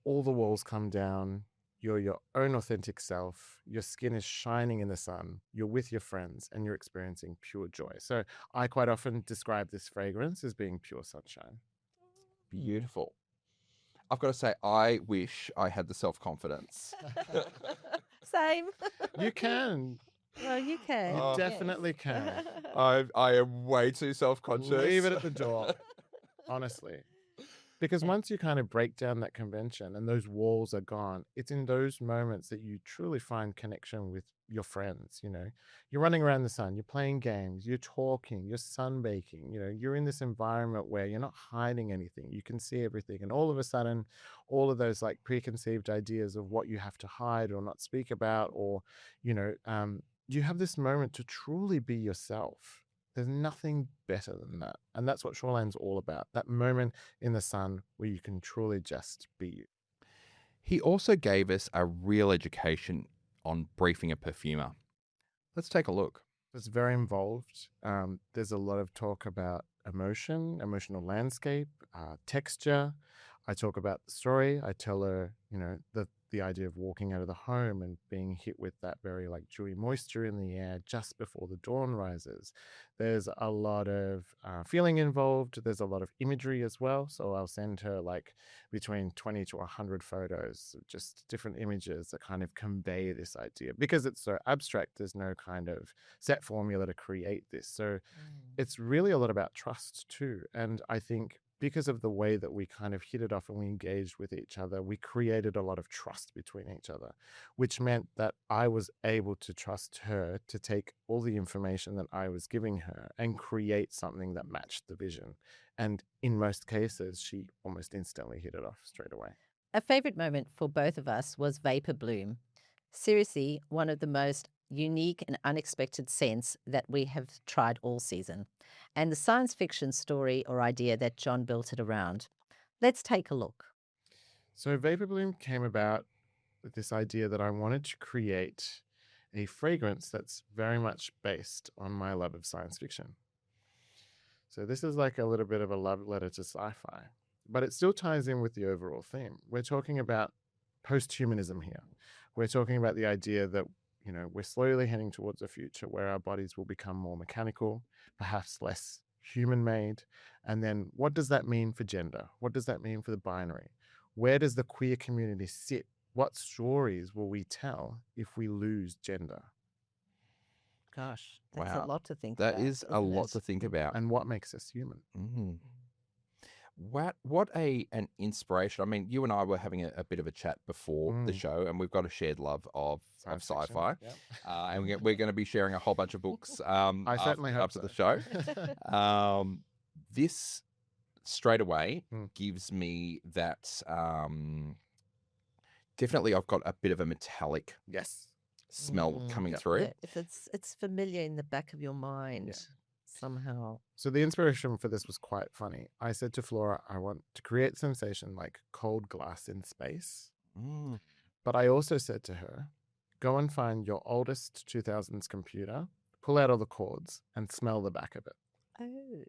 all the walls come down. You're your own authentic self. Your skin is shining in the sun. You're with your friends and you're experiencing pure joy. So I quite often describe this fragrance as being pure sunshine. Beautiful. I've got to say, I wish I had the self-confidence. Same. You can. Well, you can. You definitely can. I am way too self-conscious. Leave it at the door. Honestly. Because once you kind of break down that convention and those walls are gone, it's in those moments that you truly find connection with your friends. You're running around the sun, you're playing games, you're talking, you're sunbaking, you're in this environment where you're not hiding anything. You can see everything. And all of a sudden, all of those like preconceived ideas of what you have to hide or not speak about, or, you have this moment to truly be yourself. There's nothing better than that. And that's what Shoreline's all about. That moment in the sun where you can truly just be you. He also gave us a real education on briefing a perfumer. Let's take a look. It's very involved. There's a lot of talk about emotion, emotional landscape, texture. I talk about the story. I tell her, the idea of walking out of the home and being hit with that very like dewy moisture in the air just before the dawn rises. There's a lot of feeling involved. There's a lot of imagery as well. So I'll send her like between 20 to 100 photos of just different images that kind of convey this idea. Because it's so abstract, there's no kind of set formula to create this. So it's really a lot about trust too. And I think because of the way that we kind of hit it off and we engaged with each other, we created a lot of trust between each other, which meant that I was able to trust her to take all the information that I was giving her and create something that matched the vision. And in most cases, she almost instantly hit it off straight away. A favourite moment for both of us was Vapor Bloom. Seriously, one of the most unique and unexpected scents that we have tried all season, and the science fiction story or idea that John built it around. Let's take a look. So Vapor Bloom came about with this idea that I wanted to create a fragrance that's very much based on my love of science fiction. So this is like a little bit of a love letter to sci-fi, but it still ties in with the overall theme. We're talking about post-humanism here. We're talking about the idea that we're slowly heading towards a future where our bodies will become more mechanical, perhaps less human-made. And then what does that mean for gender? What does that mean for the binary? Where does the queer community sit? What stories will we tell if we lose gender? Gosh, that's Wow. a lot to think about. That is a isn't lot it? to think about. And what makes us human? What an inspiration. I mean, you and I were having a bit of a chat before the show, and we've got a shared love of Science fiction, sci-fi. yep. And we're going to be sharing a whole bunch of books I certainly hope after so. the show. This straight away gives me that definitely I've got a bit of a metallic Yes. smell coming through. Yeah, if it's familiar in the back of your mind somehow. So the inspiration for this was quite funny. I said to Flora, I want to create sensation like cold glass in space. But I also said to her, go and find your oldest 2000s computer, pull out all the cords and smell the back of it. Oh.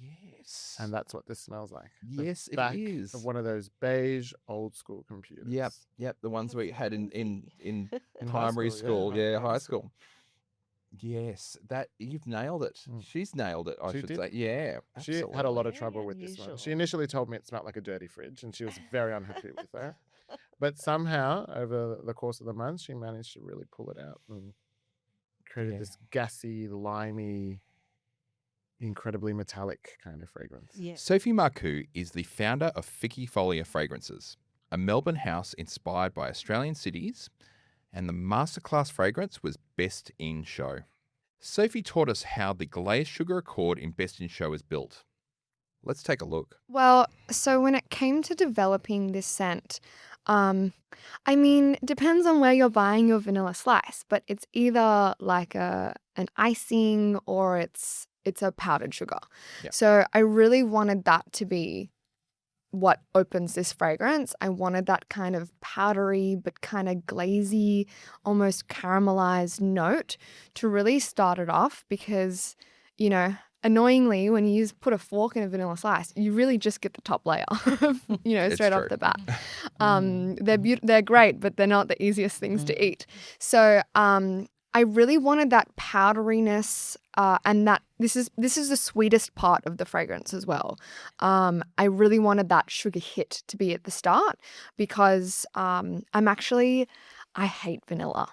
Yes. And that's what this smells like. The Yes, it back is. of one of those beige old school computers. Yep. The ones we had in In high primary school, school. yeah, Yeah, high high school. Yes, that you've nailed it. She's nailed it, I She should did. say. Yeah, She had a lot of Very trouble with this one. unusual. She initially told me it smelled like a dirty fridge and she was very unhappy with that. But somehow, over the course of the months, she managed to really pull it out and created this gassy, limey, incredibly metallic kind of fragrance. Yeah. Sophie Marcoux is the founder of Fikifolia Fragrances, a Melbourne house inspired by Australian cities, and the masterclass fragrance was Best in Show. Sophie taught us how the glazed sugar accord in Best in Show is built. Let's take a look. Well, so when it came to developing this scent, I mean, depends on where you're buying your vanilla slice, but it's either like an icing or it's a powdered sugar. Yeah. So I really wanted that to be what opens this fragrance. I wanted that kind of powdery but kind of glazy, almost caramelized note to really start it off because, annoyingly, when you put a fork in a vanilla slice, you really just get the top layer, It's straight off true. the bat. They're great, but they're not the easiest things to eat. So I really wanted that powderiness, and that this is the sweetest part of the fragrance as well. I really wanted that sugar hit to be at the start because I hate vanilla.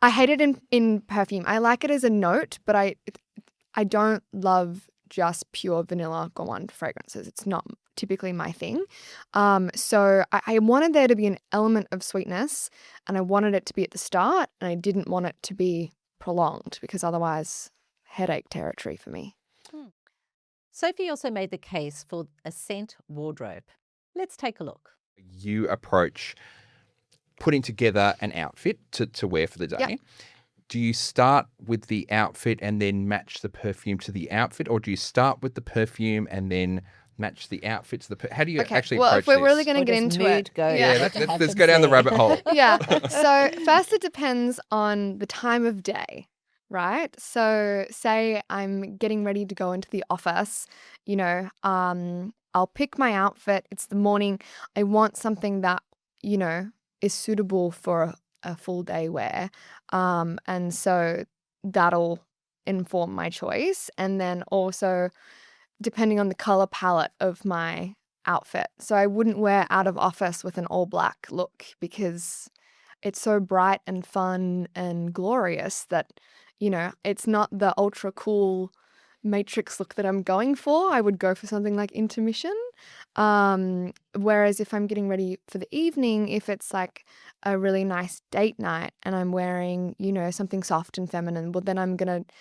I hate it in perfume. I like it as a note, but I don't love just pure vanilla go on fragrances. It's not typically my thing. So I wanted there to be an element of sweetness and I wanted it to be at the start and I didn't want it to be prolonged because otherwise headache territory for me. Sophie also made the case for a scent wardrobe. Let's take a look. You approach putting together an outfit to wear for the day. Yep. do you start with the outfit and then match the perfume to the outfit, or do you start with the perfume and then match the outfit to the how do you Okay, actually well, approach if we're really this? going Or to get does into mood it, go? Yeah, What let's happens go down the there? rabbit hole. yeah. So first, it depends on the time of day, right? So say I'm getting ready to go into the office, I'll pick my outfit. It's the morning. I want something that, is suitable for a full day wear. And so that'll inform my choice. And then also depending on the color palette of my outfit. So I wouldn't wear out of office with an all black look because it's so bright and fun and glorious that, it's not the ultra cool matrix look that I'm going for. I would go for something like intermission. Whereas if I'm getting ready for the evening, if it's like a really nice date night and I'm wearing, something soft and feminine, well, then I'm going to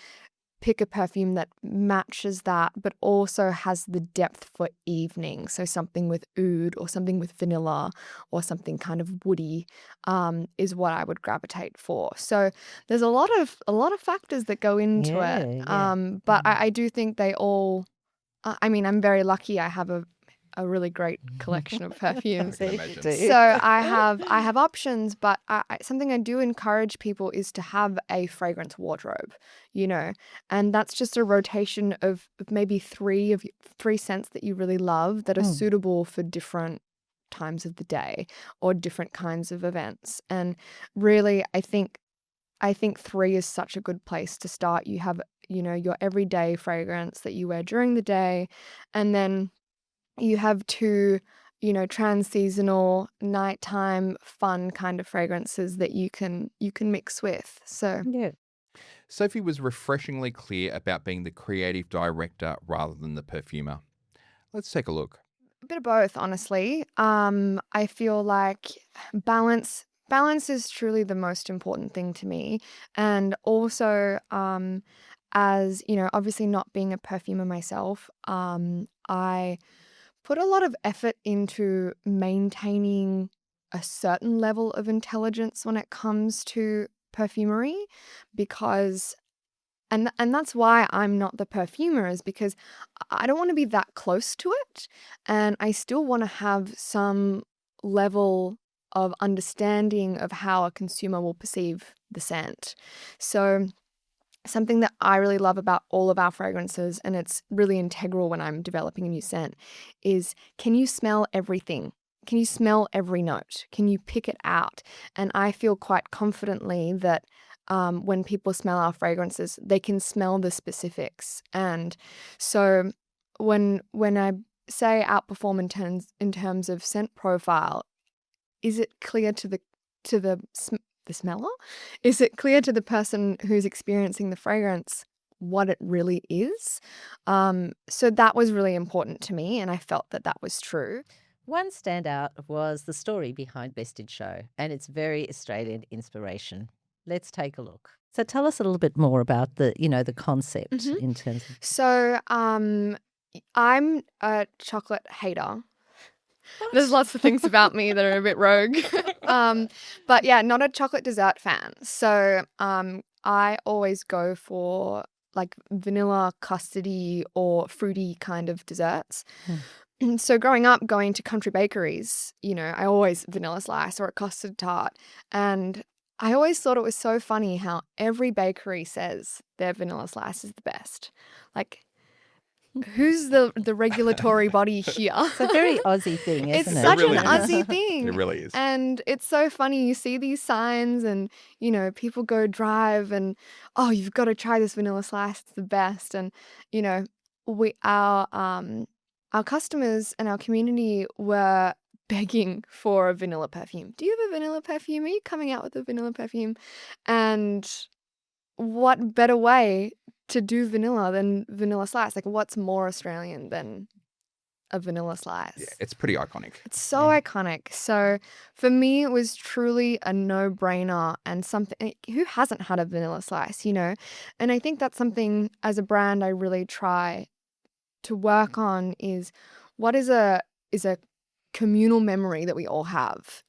pick a perfume that matches that, but also has the depth for evening. So something with oud or something with vanilla or something kind of woody is what I would gravitate for. So there's a lot of factors that go into it. Yeah. But I do think they all. I mean, I'm very lucky. I have a really great collection of perfumes. I can imagine. So I have options, but something I do encourage people is to have a fragrance wardrobe, and that's just a rotation of maybe three scents that you really love that are suitable for different times of the day or different kinds of events. And really, I think 3 is such a good place to start. You have, your everyday fragrance that you wear during the day, and then you have 2, trans-seasonal, nighttime, fun kind of fragrances that you can mix with. So Yeah. Sophie was refreshingly clear about being the creative director rather than the perfumer. Let's take a look. a bit of both, honestly. I feel like balance is truly the most important thing to me. And also, as, obviously not being a perfumer myself, I put a lot of effort into maintaining a certain level of intelligence when it comes to perfumery because and that's why I'm not the perfumer is because I don't want to be that close to it and I still want to have some level of understanding of how a consumer will perceive the scent. So something that I really love about all of our fragrances, and it's really integral when I'm developing a new scent, is can you smell everything? Can you smell every note? Can you pick it out? And I feel quite confidently that when people smell our fragrances, they can smell the specifics. And so when I say outperform in terms of scent profile, is it clear to the smeller? Is it clear to the person who's experiencing the fragrance what it really is? So that was really important to me, and I felt that was true. One standout was the story behind Best in Show, and it's very Australian inspiration. Let's take a look. So tell us a little bit more about the concept in terms of. So I'm a chocolate hater. There's lots of things about me that are a bit rogue. But yeah, not a chocolate dessert fan. So I always go for like vanilla, custardy, or fruity kind of desserts. So growing up, going to country bakeries, I always vanilla slice or a custard tart. And I always thought it was so funny how every bakery says their vanilla slice is the best. Like, who's the regulatory body here? It's a very Aussie thing, It's isn't it? such It really an is. Aussie thing. It really is. And it's so funny. You see these signs and, people go drive and, oh, you've got to try this vanilla slice. It's the best. And, our customers and our community were begging for a vanilla perfume. Do you have a vanilla perfume? Are you coming out with a vanilla perfume? And what better way to do vanilla than vanilla slice? Like, what's more Australian than a vanilla slice? Yeah, it's pretty iconic. It's so iconic. So for me, it was truly a no-brainer and something. Who hasn't had a vanilla slice, And I think that's something as a brand I really try to work on is what is a communal memory that we all have.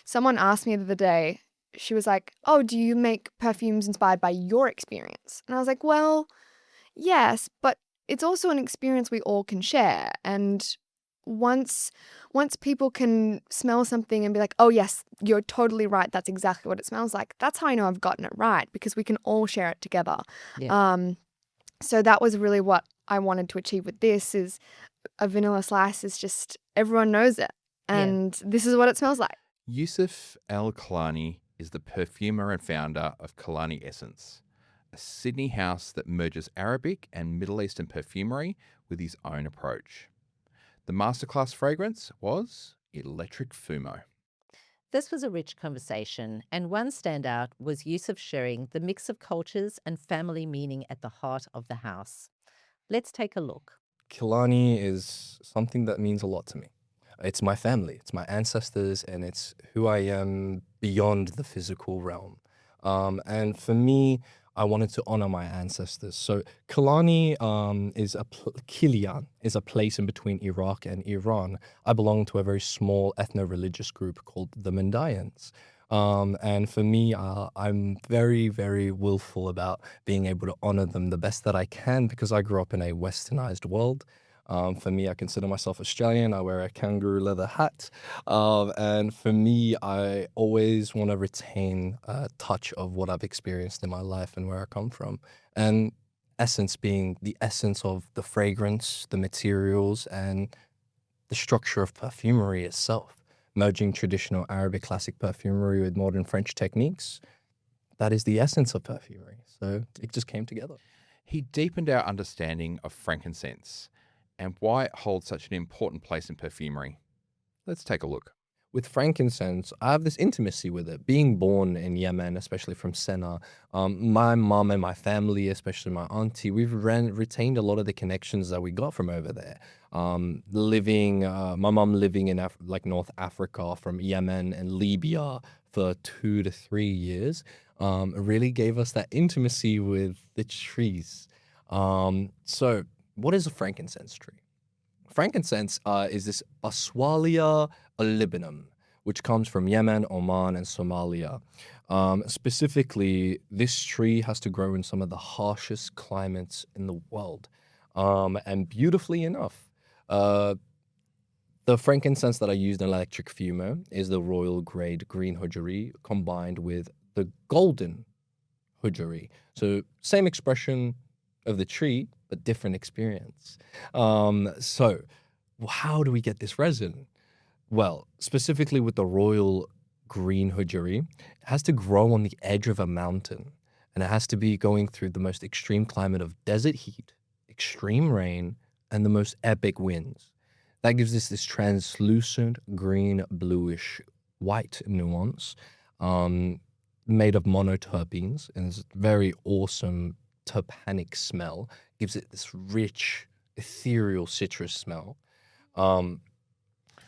Someone asked me the other day, she was like, "Oh, do you make perfumes inspired by your experience?" And I was like, "Well, yes, but it's also an experience we all can share. And once people can smell something and be like, "Oh yes, you're totally right. That's exactly what it smells like." That's how I know I've gotten it right, because we can all share it together. Yeah. So that was really what I wanted to achieve with this, is a vanilla slice is just everyone knows it. Yeah. And this is what it smells like. Yusuf Al Kalani is the perfumer and founder of Kalani Essence, a Sydney house that merges Arabic and Middle Eastern perfumery with his own approach. The masterclass fragrance was Electric Fumo. This was a rich conversation, and one standout was Yusuf sharing the mix of cultures and family meaning at the heart of the house. Let's take a look. Killarney is something that means a lot to me. It's my family, it's my ancestors, and it's who I am beyond the physical realm. And for me, I wanted to honor my ancestors. So Killarney Kilian is a place in between Iraq and Iran. I belong to a very small ethno-religious group called the Mandayans. And for me, I'm very, very willful about being able to honor them the best that I can, because I grew up in a westernized world. For me, I consider myself Australian. I wear a kangaroo leather hat. And for me, I always want to retain a touch of what I've experienced in my life and where I come from. And essence being the essence of the fragrance, the materials, and the structure of perfumery itself. Merging traditional Arabic classic perfumery with modern French techniques, that is the essence of perfumery. So it just came together. He deepened our understanding of frankincense and why it holds such an important place in perfumery. Let's take a look. With frankincense, I have this intimacy with it. Being born in Yemen, especially from Sena, my mom and my family, especially my auntie, we've retained a lot of the connections that we got from over there. My mom living in North Africa, from Yemen and Libya for 2 to 3 years, really gave us that intimacy with the trees. So what is a frankincense tree? Frankincense is this Baswalia olibinum, which comes from Yemen, Oman, and Somalia. Specifically, this tree has to grow in some of the harshest climates in the world. And beautifully enough, the frankincense that I used in Electric Fumo is the royal grade green hujari combined with the golden hujari. So same expression of the tree, but different experience. So how do we get this resin? Well, specifically with the royal green hujari, it has to grow on the edge of a mountain, and it has to be going through the most extreme climate of desert heat, extreme rain, and the most epic winds. That gives us this translucent green, bluish, white nuance, made of monoterpenes, and it's a very awesome terpenic smell. Gives it this rich, ethereal citrus smell,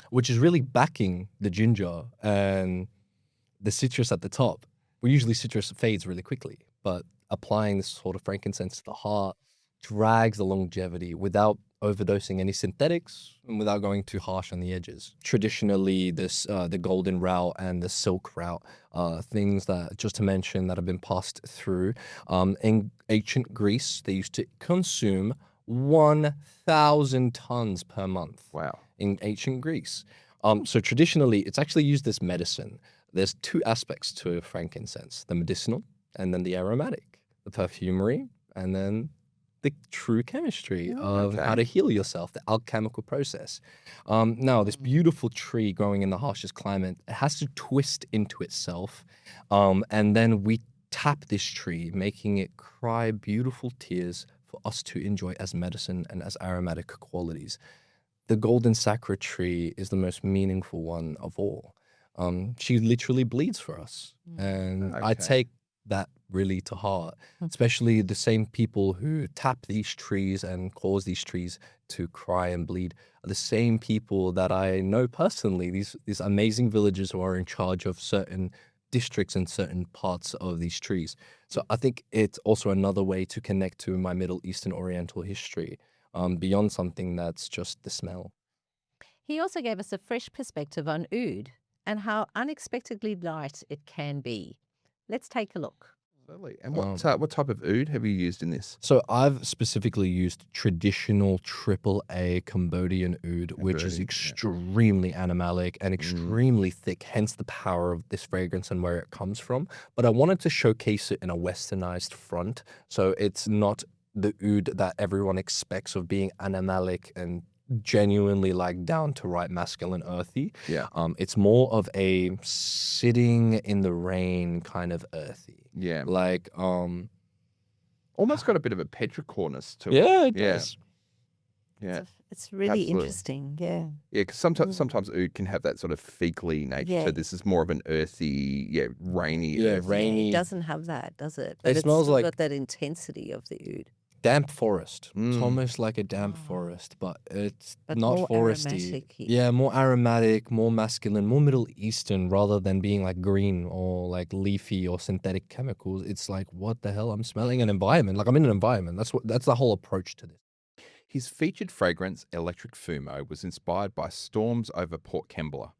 which is really backing the ginger and the citrus at the top. Usually citrus fades really quickly, but applying this sort of frankincense to the heart drags the longevity without overdosing any synthetics and without going too harsh on the edges. Traditionally, the golden route and the silk route, things that, just to mention, that have been passed through. In ancient Greece, they used to consume 1,000 tons per month. Wow. In ancient Greece. So traditionally, it's actually used as medicine. There's 2 aspects to frankincense: the medicinal and then the aromatic, the perfumery, and then the true chemistry of how to heal yourself, the alchemical process. Now, this beautiful tree growing in the harshest climate, it has to twist into itself. And then we tap this tree, making it cry beautiful tears for us to enjoy as medicine and as aromatic qualities. The golden sacred tree is the most meaningful one of all. She literally bleeds for us. And I take that really to heart, especially the same people who tap these trees and cause these trees to cry and bleed are the same people that I know personally, these amazing villagers who are in charge of certain districts and certain parts of these trees. So I think it's also another way to connect to my Middle Eastern Oriental history, beyond something that's just the smell. He also gave us a fresh perspective on oud, and how unexpectedly light it can be. Let's take a look. Lovely. And what type of oud have you used in this? So I've specifically used traditional AAA Cambodian oud, which is Cambodian, yeah. extremely animalic and extremely thick, hence the power of this fragrance and where it comes from. But I wanted to showcase it in a westernized front. So it's not the oud that everyone expects of being animalic and genuinely like down to right masculine earthy. Yeah. It's more of a sitting in the rain kind of earthy. Yeah. Like Almost got a bit of a petrichorness to it. yeah, it Yeah. does. Yeah. It's really Absolutely. interesting. Yeah. Yeah, because sometimes oud can have that sort of fecally nature. Yeah. So this is more of an earthy, rainy. Yeah, earthy. rainy. It doesn't have that, does it? It But smells still like- got that intensity of the oud. Damp forest. It's Mm. almost like a damp forest, but it's But not more foresty. aromatic-y. Yeah, more aromatic, more masculine, more Middle Eastern rather than being like green or like leafy or synthetic chemicals. It's like, what the hell? I'm smelling an environment. Like I'm in an environment. That's the whole approach to this. His featured fragrance, Electric Fumo, was inspired by storms over Port Kembla.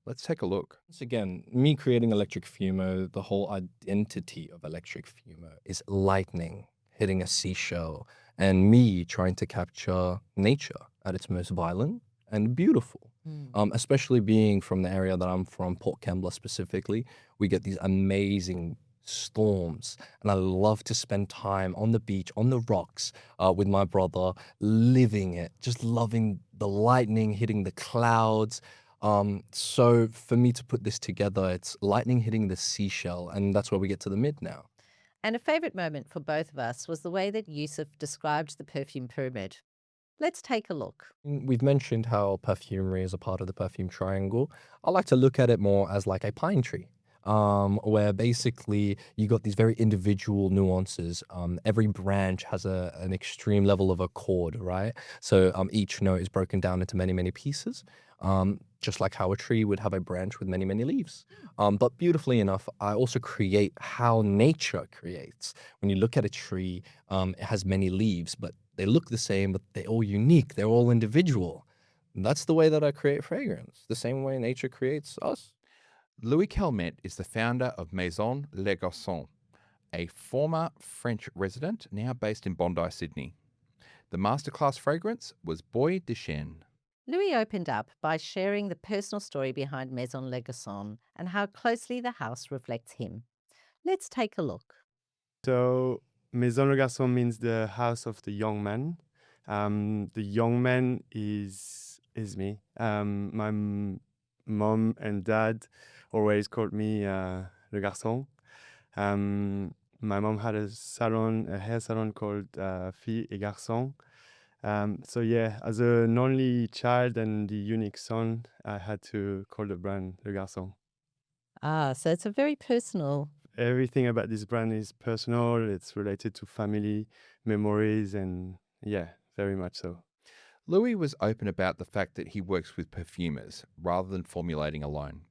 Let's take a look. Once again, me creating Electric Fumo, the whole identity of Electric Fumo is lightning hitting a seashell and me trying to capture nature at its most violent and beautiful. Especially being from the area that I'm from, Port Kembla specifically, we get these amazing storms, and I love to spend time on the beach, on the rocks, with my brother, living it, just loving the lightning hitting the clouds. So for me to put this together, it's lightning hitting the seashell, and that's where we get to the mid now. And a favourite moment for both of us was the way that Yusuf described the perfume pyramid. Let's take a look. We've mentioned how perfumery is a part of the perfume triangle. I like to look at it more as like a pine tree, where basically you got these very individual nuances. Every branch has an extreme level of accord, right? So each note is broken down into many, many pieces, just like how a tree would have a branch with many, many leaves. But beautifully enough, I also create how nature creates. When you look at a tree, it has many leaves, but they look the same, but they're all unique. They're all individual. And that's the way that I create fragrance, the same way nature creates us. Louis Calment is the founder of Maison Le Garçon, a former French resident now based in Bondi, Sydney. The masterclass fragrance was Bois de Chêne. Louis opened up by sharing the personal story behind Maison Le Garçon and how closely the house reflects him. Let's take a look. So, Maison Le Garçon means the house of the young man. The young man is me. My mom and dad always called me Le Garçon. My mom had a hair salon called Filles et Garçons. So yeah, as an only child and the unique son, I had to call the brand Le Garçon. So it's a very personal. Everything about this brand is personal. It's related to family, memories, and yeah, very much so. Louis was open about the fact that he works with perfumers rather than formulating alone.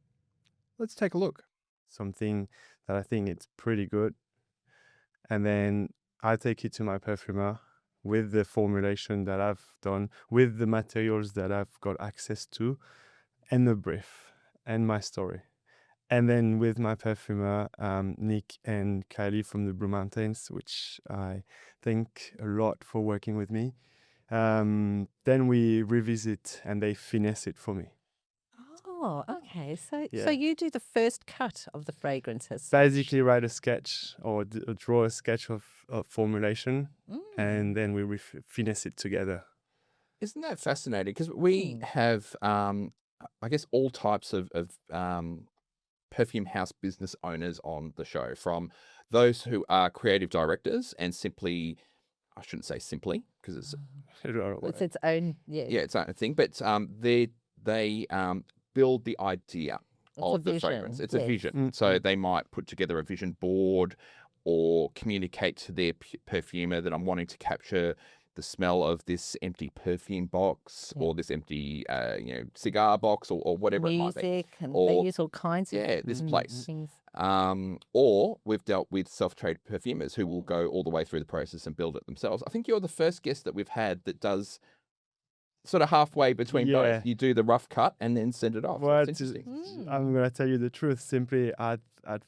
Let's take a look. Something that I think it's pretty good. And then I take it to my perfumer with the formulation that I've done, with the materials that I've got access to, and the brief, and my story. And then with my perfumer, Nick and Kylie from the Blue Mountains, which I thank a lot for working with me, then we revisit and they finesse it for me. Oh, okay. So Yeah. so you do the first cut of the fragrance as such. Basically, write a sketch or draw a sketch of formulation, and then we finesse it together. Isn't that fascinating? Because we have, I guess, all types of perfume house business owners on the show, from those who are creative directors and simply, I shouldn't say simply, because it's It's its own, yeah. yeah, it's own thing, but they build the idea It's a of the fragrance. vision, It's a yes. vision. So they might put together a vision board or communicate to their perfumer that I'm wanting to capture the smell of this empty perfume box or this empty cigar box or whatever it might be. Music, and they Or- use all kinds of this place. things. Or we've dealt with self-trade perfumers who will go all the way through the process and build it themselves. I think you're the first guest that we've had that does sort of halfway between Yeah. both. You do the rough cut and then send it off. Well, That's interesting. I'm gonna tell you the truth. Simply, at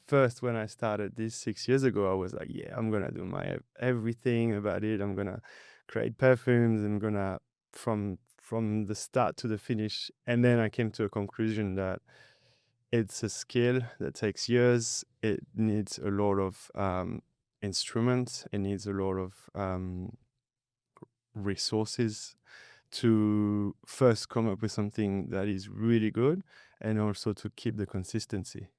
first, when I started this 6 years ago, I was like, yeah, I'm gonna do my everything about it. I'm gonna create perfumes. I'm gonna from the start to the finish. And then I came to a conclusion that it's a skill that takes years. It needs a lot of instruments. It needs a lot of resources to first come up with something that is really good and also to keep the consistency.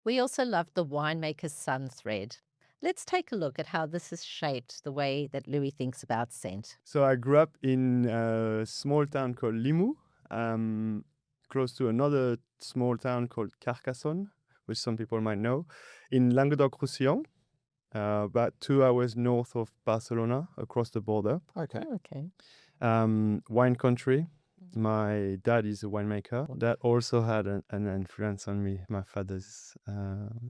We also love the winemaker's sun thread. Let's take a look at how this has shaped the way that Louis thinks about scent. So I grew up in a small town called Limoux, close to another small town called Carcassonne, which some people might know, in Languedoc-Roussillon, about 2 hours north of Barcelona, across the border. Okay. Okay. Wine country. My dad is a winemaker. That also had an influence on me, my father's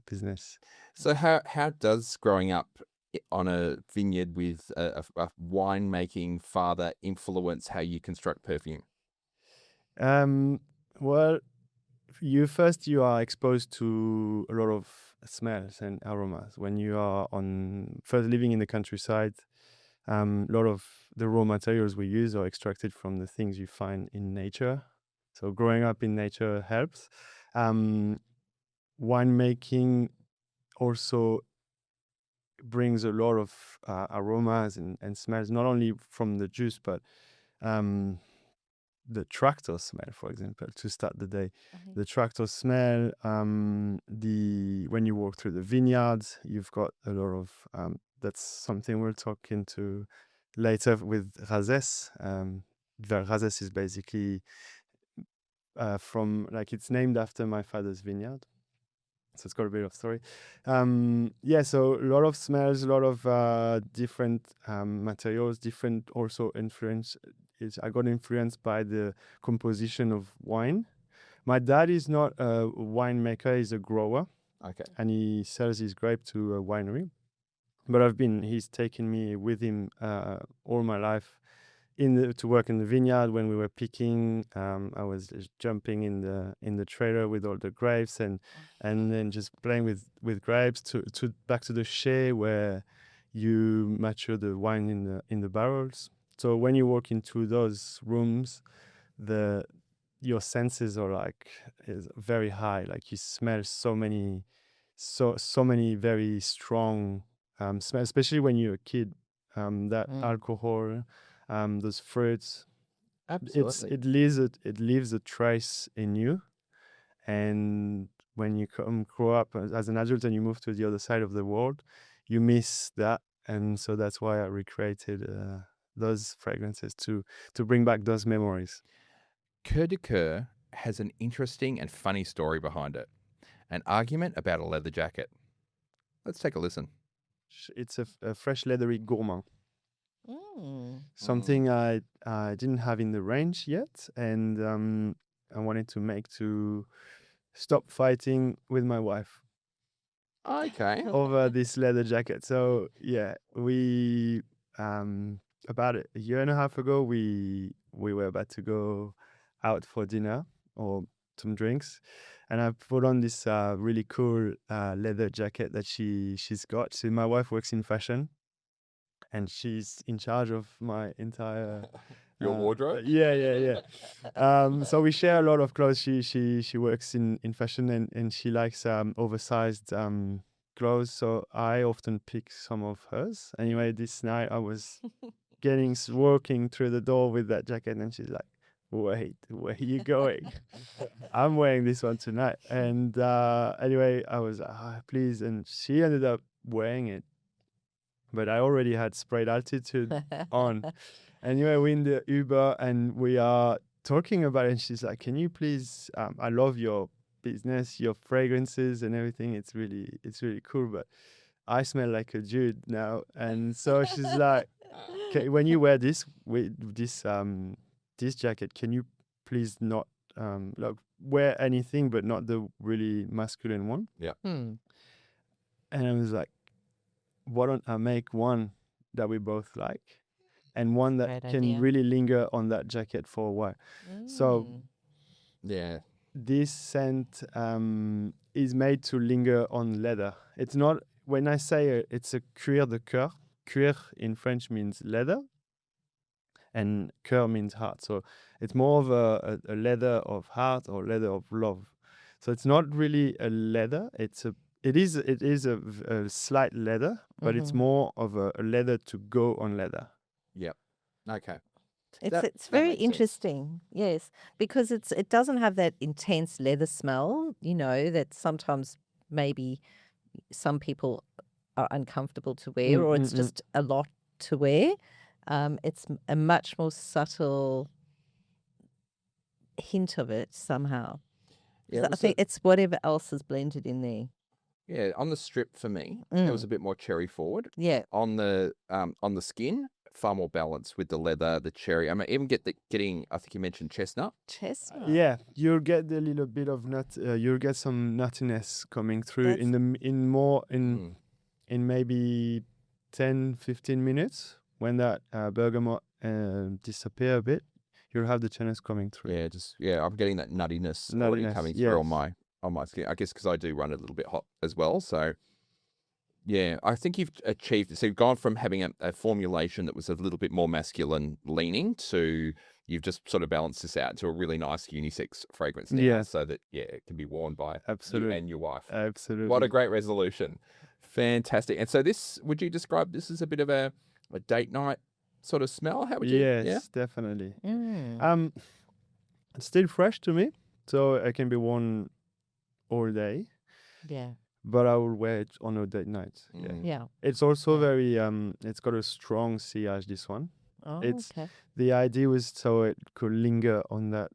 business. So how does growing up on a vineyard with a winemaking father influence how you construct perfume? Well, you are exposed to a lot of smells and aromas when you are first living in the countryside. A lot of the raw materials we use are extracted from the things you find in nature. So growing up in nature helps. Winemaking also brings a lot of aromas and smells, not only from the juice, but the tractor smell, for example, to start the day. The tractor smell, when you walk through the vineyards, you've got a lot of, that's something we'll talk into later with Razès. The Razès is basically it's named after my father's vineyard. So it's got a bit of story. So a lot of smells, a lot of different materials, different also influence. I got influenced by the composition of wine. My dad is not a winemaker, he's a grower. Okay. And he sells his grape to a winery. But he's taken me with him all my life to work in the vineyard when we were picking. I was just jumping in the trailer with all the grapes and then just playing with grapes to back to the chai where you mature the wine in the barrels. So when you walk into those rooms, your senses are is very high. Like you smell so many very strong smells, especially when you're a kid. That alcohol, those fruits. Absolutely. It leaves a trace in you, and when you grow up as an adult and you move to the other side of the world, you miss that, and so that's why I recreated those fragrances to bring back those memories. Coeur de Coeur has an interesting and funny story behind it. An argument about a leather jacket. Let's take a listen. It's a fresh leathery gourmand. Something I didn't have in the range yet, and I wanted to make to stop fighting with my wife. Okay. Over this leather jacket. So yeah, we about a year and a half ago we were about to go out for dinner or some drinks, and I put on this really cool leather jacket that she's got. So my wife works in fashion, and she's in charge of my entire your wardrobe. Yeah. So we share a lot of clothes. She works in fashion, and she likes oversized clothes. So I often pick some of hers. Anyway, this night I was walking through the door with that jacket, and she's like, "Wait, where are you going?" I'm wearing this one tonight. And anyway, I was like, please. And she ended up wearing it. But I already had sprayed altitude on. Anyway, we're in the Uber and we are talking about it. And she's like, "Can you please, I love your business, your fragrances and everything. It's really cool. But I smell like a dude now." And so she's like, "Okay, when you wear this jacket, can you please not wear anything but not the really masculine one?" Yeah. And I was like, "Why don't I make one that we both like?" and one that Great can idea. really linger on that jacket for a while. So Mm. Yeah. this scent is made to linger on leather. It's not, when I say it's a cuir de coeur, cuir in French means leather, and coeur means heart. So it's more of a leather of heart or leather of love. So it's not really a leather. It is a slight leather, but it's Mhm. more of a leather to go on leather. Yep. Okay. It's That- it's that very makes sense. interesting, yes, because it doesn't have that intense leather smell, that sometimes maybe some people are uncomfortable to wear, or it's just a lot to wear. It's a much more subtle hint of it somehow. Yeah, So it I was think it's whatever else is blended in there. yeah, on the strip for me, it was a bit more cherry forward. Yeah. On the skin, far more balance with the leather, the cherry. I mean, even getting. I think you mentioned chestnut. Chestnut. Yeah, you'll get a little bit of nut. You'll get some nuttiness coming through That's- in maybe 10, 15 minutes. When that bergamot disappear a bit, you'll have the chestnut coming through. Yeah, I'm getting that nuttiness already Nuttiness, coming through yes. on my skin. I guess because I do run it a little bit hot as well. So yeah, I think you've achieved. So you've gone from having a formulation that was a little bit more masculine leaning to you've just sort of balanced this out to a really nice unisex fragrance now, Yeah. so that it can be worn by you Absolutely. and your wife. Absolutely. What a great resolution. Fantastic. And so would you describe this as a bit of a date night sort of smell? How would you? Yes, Yeah. definitely. Mm. It's still fresh to me, so it can be worn all day, Yeah. but I will wear it on a date night. Yeah. Mm. Yeah. It's also very it's got a strong sillage, this one. Oh, It's okay. the idea was so it could linger on that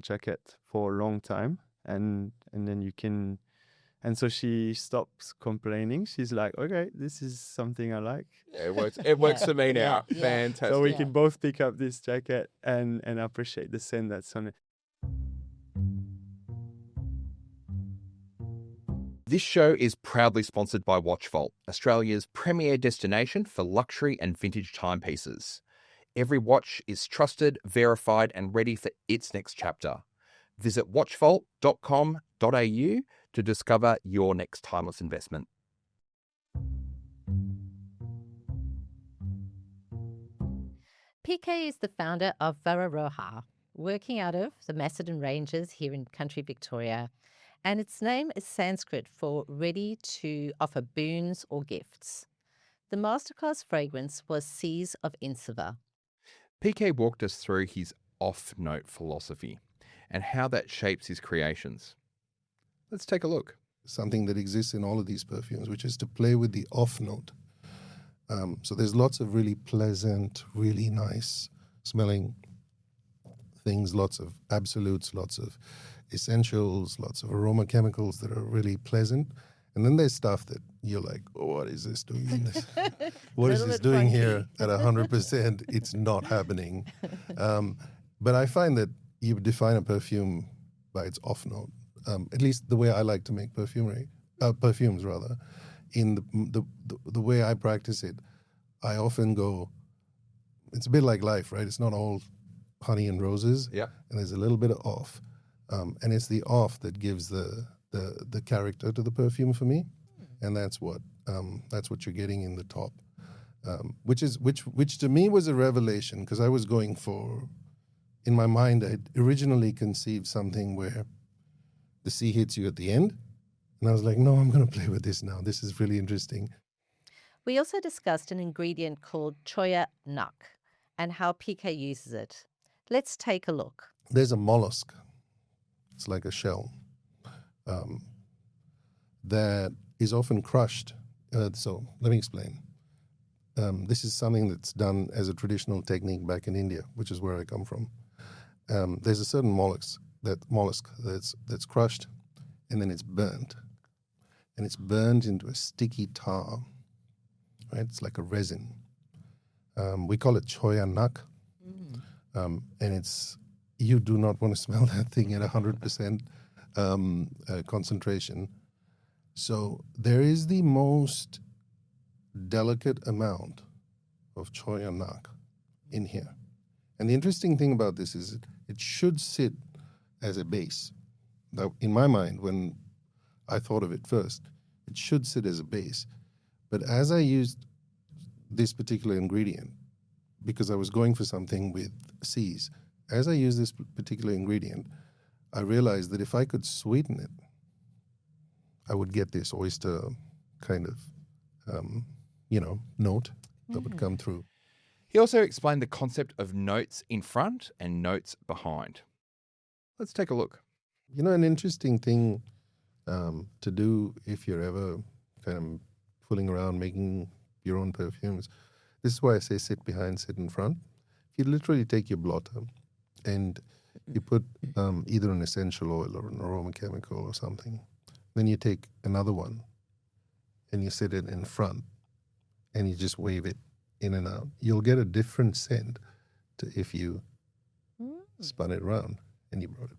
jacket for a long time, and then you can. And so she stops complaining. She's like, okay, this is something I like. Yeah, it works. It works Yeah, for me now. yeah. Fantastic. So we Yeah. can both pick up this jacket and appreciate the scent that's on it. This show is proudly sponsored by Watchvault, Australia's premier destination for luxury and vintage timepieces. Every watch is trusted, verified, and ready for its next chapter. Visit watchvault.com.au to discover your next timeless investment. PK is the founder of Vararoha, working out of the Macedon Ranges here in country Victoria, and its name is Sanskrit for ready to offer boons or gifts. The masterclass fragrance was Seas of Insava. PK walked us through his off-note philosophy and how that shapes his creations. Let's take a look. Something that exists in all of these perfumes, which is to play with the off note. So there's lots of really pleasant, really nice smelling things, lots of absolutes, lots of essentials, lots of aroma chemicals that are really pleasant. And then there's stuff that you're like, oh, what is this doing in this? What is Little this bit doing funky. here at 100%? It's not happening. But I find that you define a perfume by its off note. At least the way I like to make perfumes rather. In the way I practice it, I often go, it's a bit like life, right? It's not all honey and roses. Yeah. And there's a little bit of off. And it's the off that gives the character to the perfume for me. And that's what you're getting in the top. Which to me was a revelation, because I was going for, in my mind, I originally conceived something where the sea hits you at the end. And I was like, no, I'm going to play with this now. This is really interesting. We also discussed an ingredient called choya nak and how PK uses it. Let's take a look. There's a mollusk. It's like a shell that is often crushed. So let me explain. This is something that's done as a traditional technique back in India, which is where I come from. There's a certain mollusk that's crushed, and then it's burnt. And it's burned into a sticky tar, right? It's like a resin. We call it choya nak. And you do not want to smell that thing at 100% concentration. So there is the most delicate amount of choya nak in here. And the interesting thing about this is it should sit as a base. Now, in my mind, when I thought of it first, it should sit as a base. But as I used this particular ingredient, because I was going for something with C's, as I used this particular ingredient, I realized that if I could sweeten it, I would get this oyster kind of, note that would come through. He also explained the concept of notes in front and notes behind. Let's take a look. An interesting thing to do if you're ever kind of fooling around making your own perfumes. This is why I say sit behind, sit in front. If you literally take your blotter and you put either an essential oil or an aroma chemical or something, then you take another one and you sit it in front and you just wave it in and out. You'll get a different scent to if you spun it around and you brought it.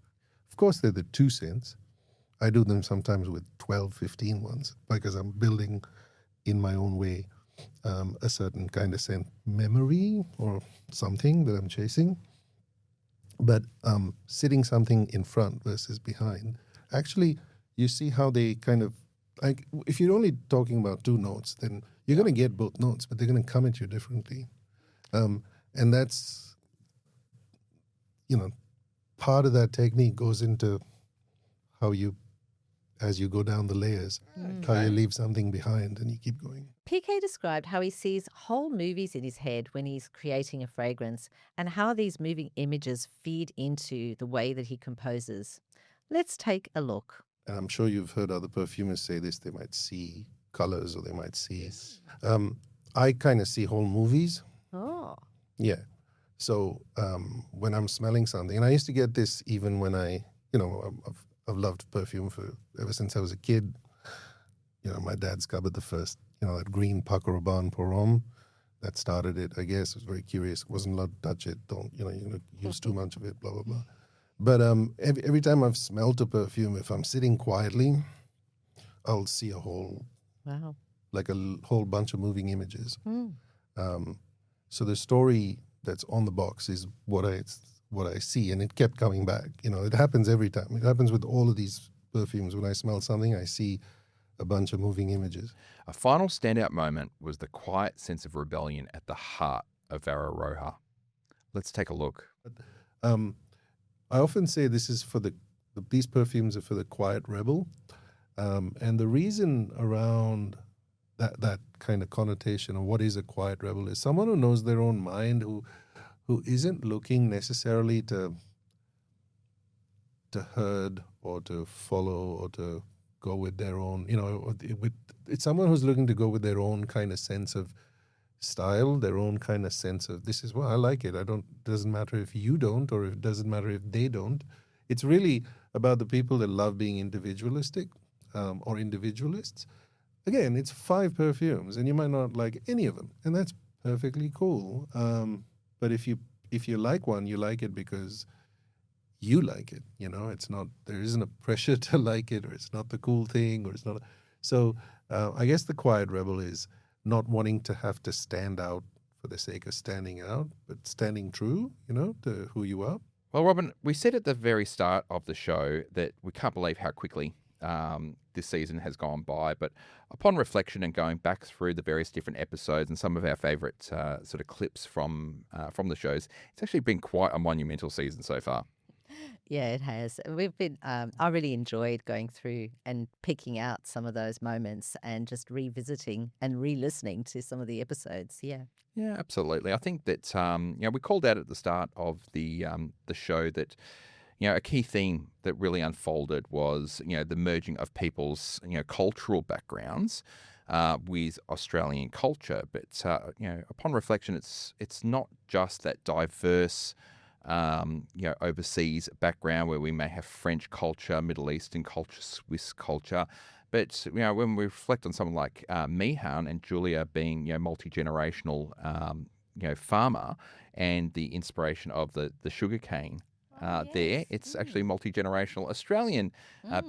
Of course, they're the two scents. I do them sometimes with 12, 15 ones because I'm building in my own way a certain kind of scent memory or something that I'm chasing. But sitting something in front versus behind, actually, you see how they kind of, like, if you're only talking about two notes, then you're going to get both notes, but they're going to come at you differently. And that's, part of that technique goes into how you, as you go down the layers, how you leave something behind and you keep going. PK described how he sees whole movies in his head when he's creating a fragrance and how these moving images feed into the way that he composes. Let's take a look. And I'm sure you've heard other perfumers say this. They might see colors or they might see... I kind of see whole movies. Oh. Yeah. So when I'm smelling something, and I used to get this even when I've loved perfume ever since I was a kid. My dad's cupboard, the first, that green Paco Rabanne pour homme, that started it, I guess. I was very curious. Wasn't allowed to touch it. Don't, you're going to use too much of it, blah, blah, blah. But every time I've smelled a perfume, if I'm sitting quietly, I'll see a whole, like a whole bunch of moving images. So the story that's on the box is what I see, and it kept coming back. It happens every time. It happens with all of these perfumes. When I smell something, I see a bunch of moving images. A final standout moment was the quiet sense of rebellion at the heart of Vara Roja. Let's take a look. I often say this is for these perfumes are for the quiet rebel. And the reason around that kind of connotation of what is a quiet rebel is someone who knows their own mind, who isn't looking necessarily to herd or to follow or to go with their own, it's someone who's looking to go with their own kind of sense of style, their own kind of sense of this is I like it. Doesn't matter if you don't, or it doesn't matter if they don't. It's really about the people that love being individualistic or individualists. Again, it's 5 perfumes and you might not like any of them, and that's perfectly cool. But if you like one, you like it because you like it. It's not, there isn't a pressure to like it, or it's not the cool thing, or it's not. So I guess the quiet rebel is not wanting to have to stand out for the sake of standing out, but standing true, to who you are. Well, Robin, we said at the very start of the show that we can't believe how quickly this season has gone by. But upon reflection and going back through the various different episodes and some of our favourite sort of clips from the shows, it's actually been quite a monumental season so far. Yeah, it has. We've been, I really enjoyed going through and picking out some of those moments and just revisiting and re-listening to some of the episodes. Yeah. Yeah, absolutely. I think that, we called out at the start of the show that, a key theme that really unfolded was, the merging of people's, cultural backgrounds with Australian culture. But, upon reflection, it's not just that diverse, overseas background where we may have French culture, Middle Eastern culture, Swiss culture. But, when we reflect on someone like Mihan and Julia being, multi-generational, farmer, and the inspiration of the sugarcane there, it's actually multi-generational Australian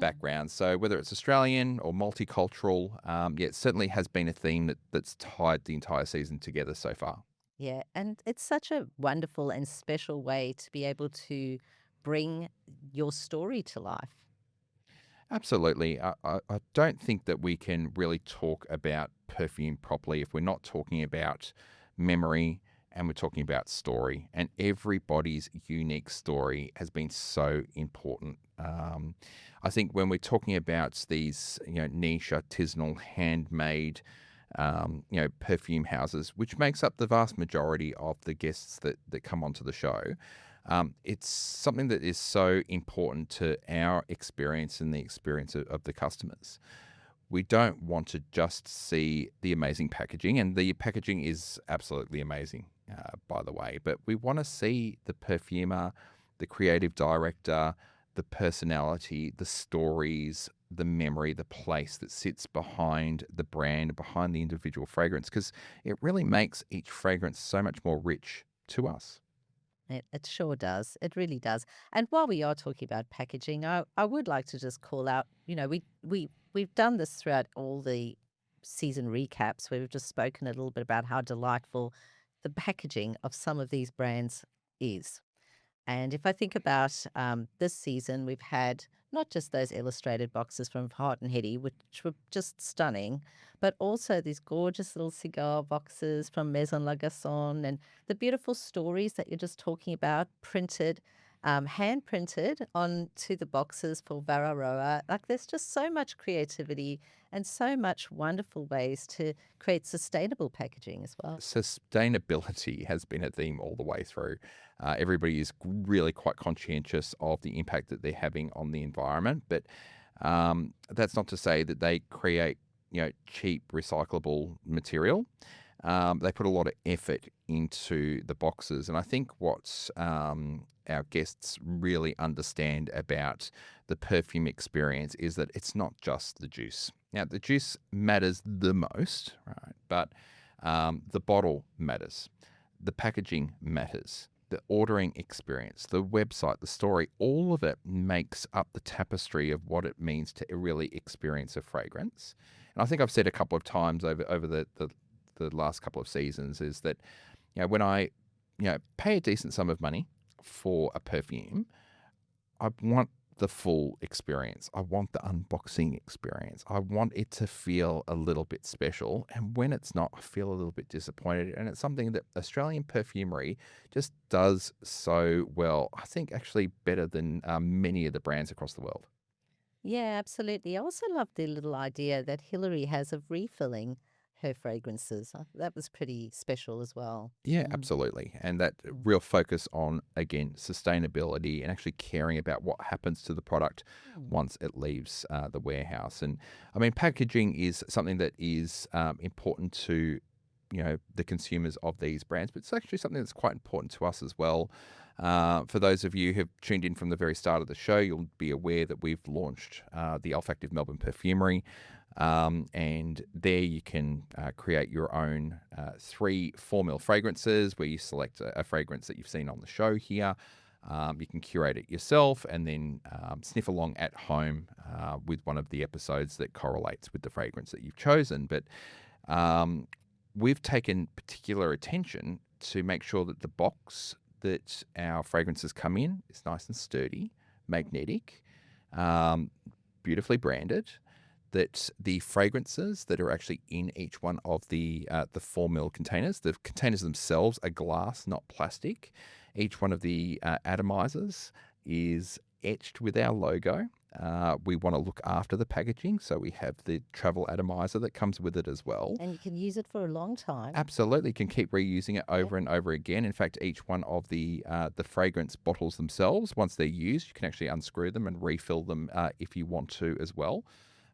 background. So whether it's Australian or multicultural, it certainly has been a theme that's tied the entire season together so far. Yeah, and it's such a wonderful and special way to be able to bring your story to life. Absolutely. I don't think that we can really talk about perfume properly if we're not talking about memory and we're talking about story. And everybody's unique story has been so important. I think when we're talking about these, niche, artisanal, handmade, perfume houses, which makes up the vast majority of the guests that come onto the show, it's something that is so important to our experience and the experience of the customers. We don't want to just see the amazing packaging, and the packaging is absolutely amazing, by the way, but we want to see the perfumer, the creative director, the personality, the stories, the memory, the place that sits behind the brand, behind the individual fragrance, because it really makes each fragrance so much more rich to us. It sure does. It really does. And while we are talking about packaging, I would like to just call out, we've done this throughout all the season recaps where we've just spoken a little bit about how delightful the packaging of some of these brands is. And if I think about this season, we've had not just those illustrated boxes from Hot and Heady, which were just stunning, but also these gorgeous little cigar boxes from Maison La Garçon and the beautiful stories that you're just talking about, printed, hand printed onto the boxes for Varroa. Like there's just so much creativity and so much wonderful ways to create sustainable packaging as well. Sustainability has been a theme all the way through. Everybody is really quite conscientious of the impact that they're having on the environment, but that's not to say that they create, cheap recyclable material. They put a lot of effort into the boxes, and I think what our guests really understand about the perfume experience is that it's not just the juice. Now, the juice matters the most, right? But the bottle matters, the packaging matters, the ordering experience, the website, the story, all of it makes up the tapestry of what it means to really experience a fragrance. And I think I've said a couple of times over the last couple of seasons is that, when I, pay a decent sum of money for a perfume, I want the full experience. I want the unboxing experience. I want it to feel a little bit special. And when it's not, I feel a little bit disappointed. And it's something that Australian perfumery just does so well. I think actually better than many of the brands across the world. Yeah, absolutely. I also love the little idea that Hillary has of refilling her fragrances. That was pretty special as well. Yeah, absolutely. And that real focus on, again, sustainability and actually caring about what happens to the product once it leaves the warehouse. And I mean, packaging is something that is important to, the consumers of these brands, but it's actually something that's quite important to us as well. For those of you who've tuned in from the very start of the show, you'll be aware that we've launched the Olfactive Melbourne Perfumery. And there you can create your own 3 4 ml fragrances where you select a fragrance that you've seen on the show here. You can curate it yourself and then sniff along at home with one of the episodes that correlates with the fragrance that you've chosen. But we've taken particular attention to make sure that the box that our fragrances come in is nice and sturdy, magnetic, beautifully branded, that the fragrances that are actually in each one of the 4 ml containers, the containers themselves are glass, not plastic. Each one of the atomizers is etched with our logo. We want to look after the packaging, so we have the travel atomizer that comes with it as well. And you can use it for a long time. Absolutely, can keep reusing it over and over again. In fact, each one of the fragrance bottles themselves, once they're used, you can actually unscrew them and refill them if you want to as well.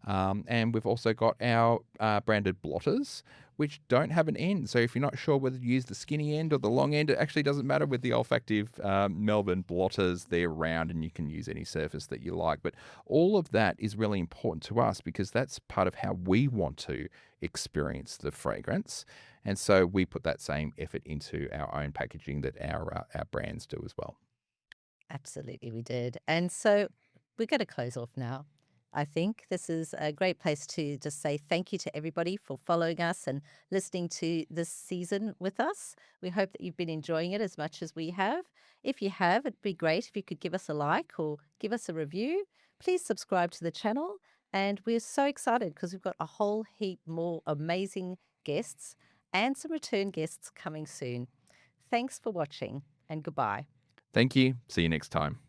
And we've also got our branded blotters, which don't have an end. So if you're not sure whether to use the skinny end or the long end, it actually doesn't matter with the Olfactive Melbourne blotters. They're round and you can use any surface that you like. But all of that is really important to us because that's part of how we want to experience the fragrance. And so we put that same effort into our own packaging that our brands do as well. Absolutely, we did. And so we're going to close off now. I think this is a great place to just say thank you to everybody for following us and listening to this season with us. We hope that you've been enjoying it as much as we have. If you have, it'd be great if you could give us a like or give us a review. Please subscribe to the channel. And we're so excited because we've got a whole heap more amazing guests and some return guests coming soon. Thanks for watching and goodbye. Thank you. See you next time.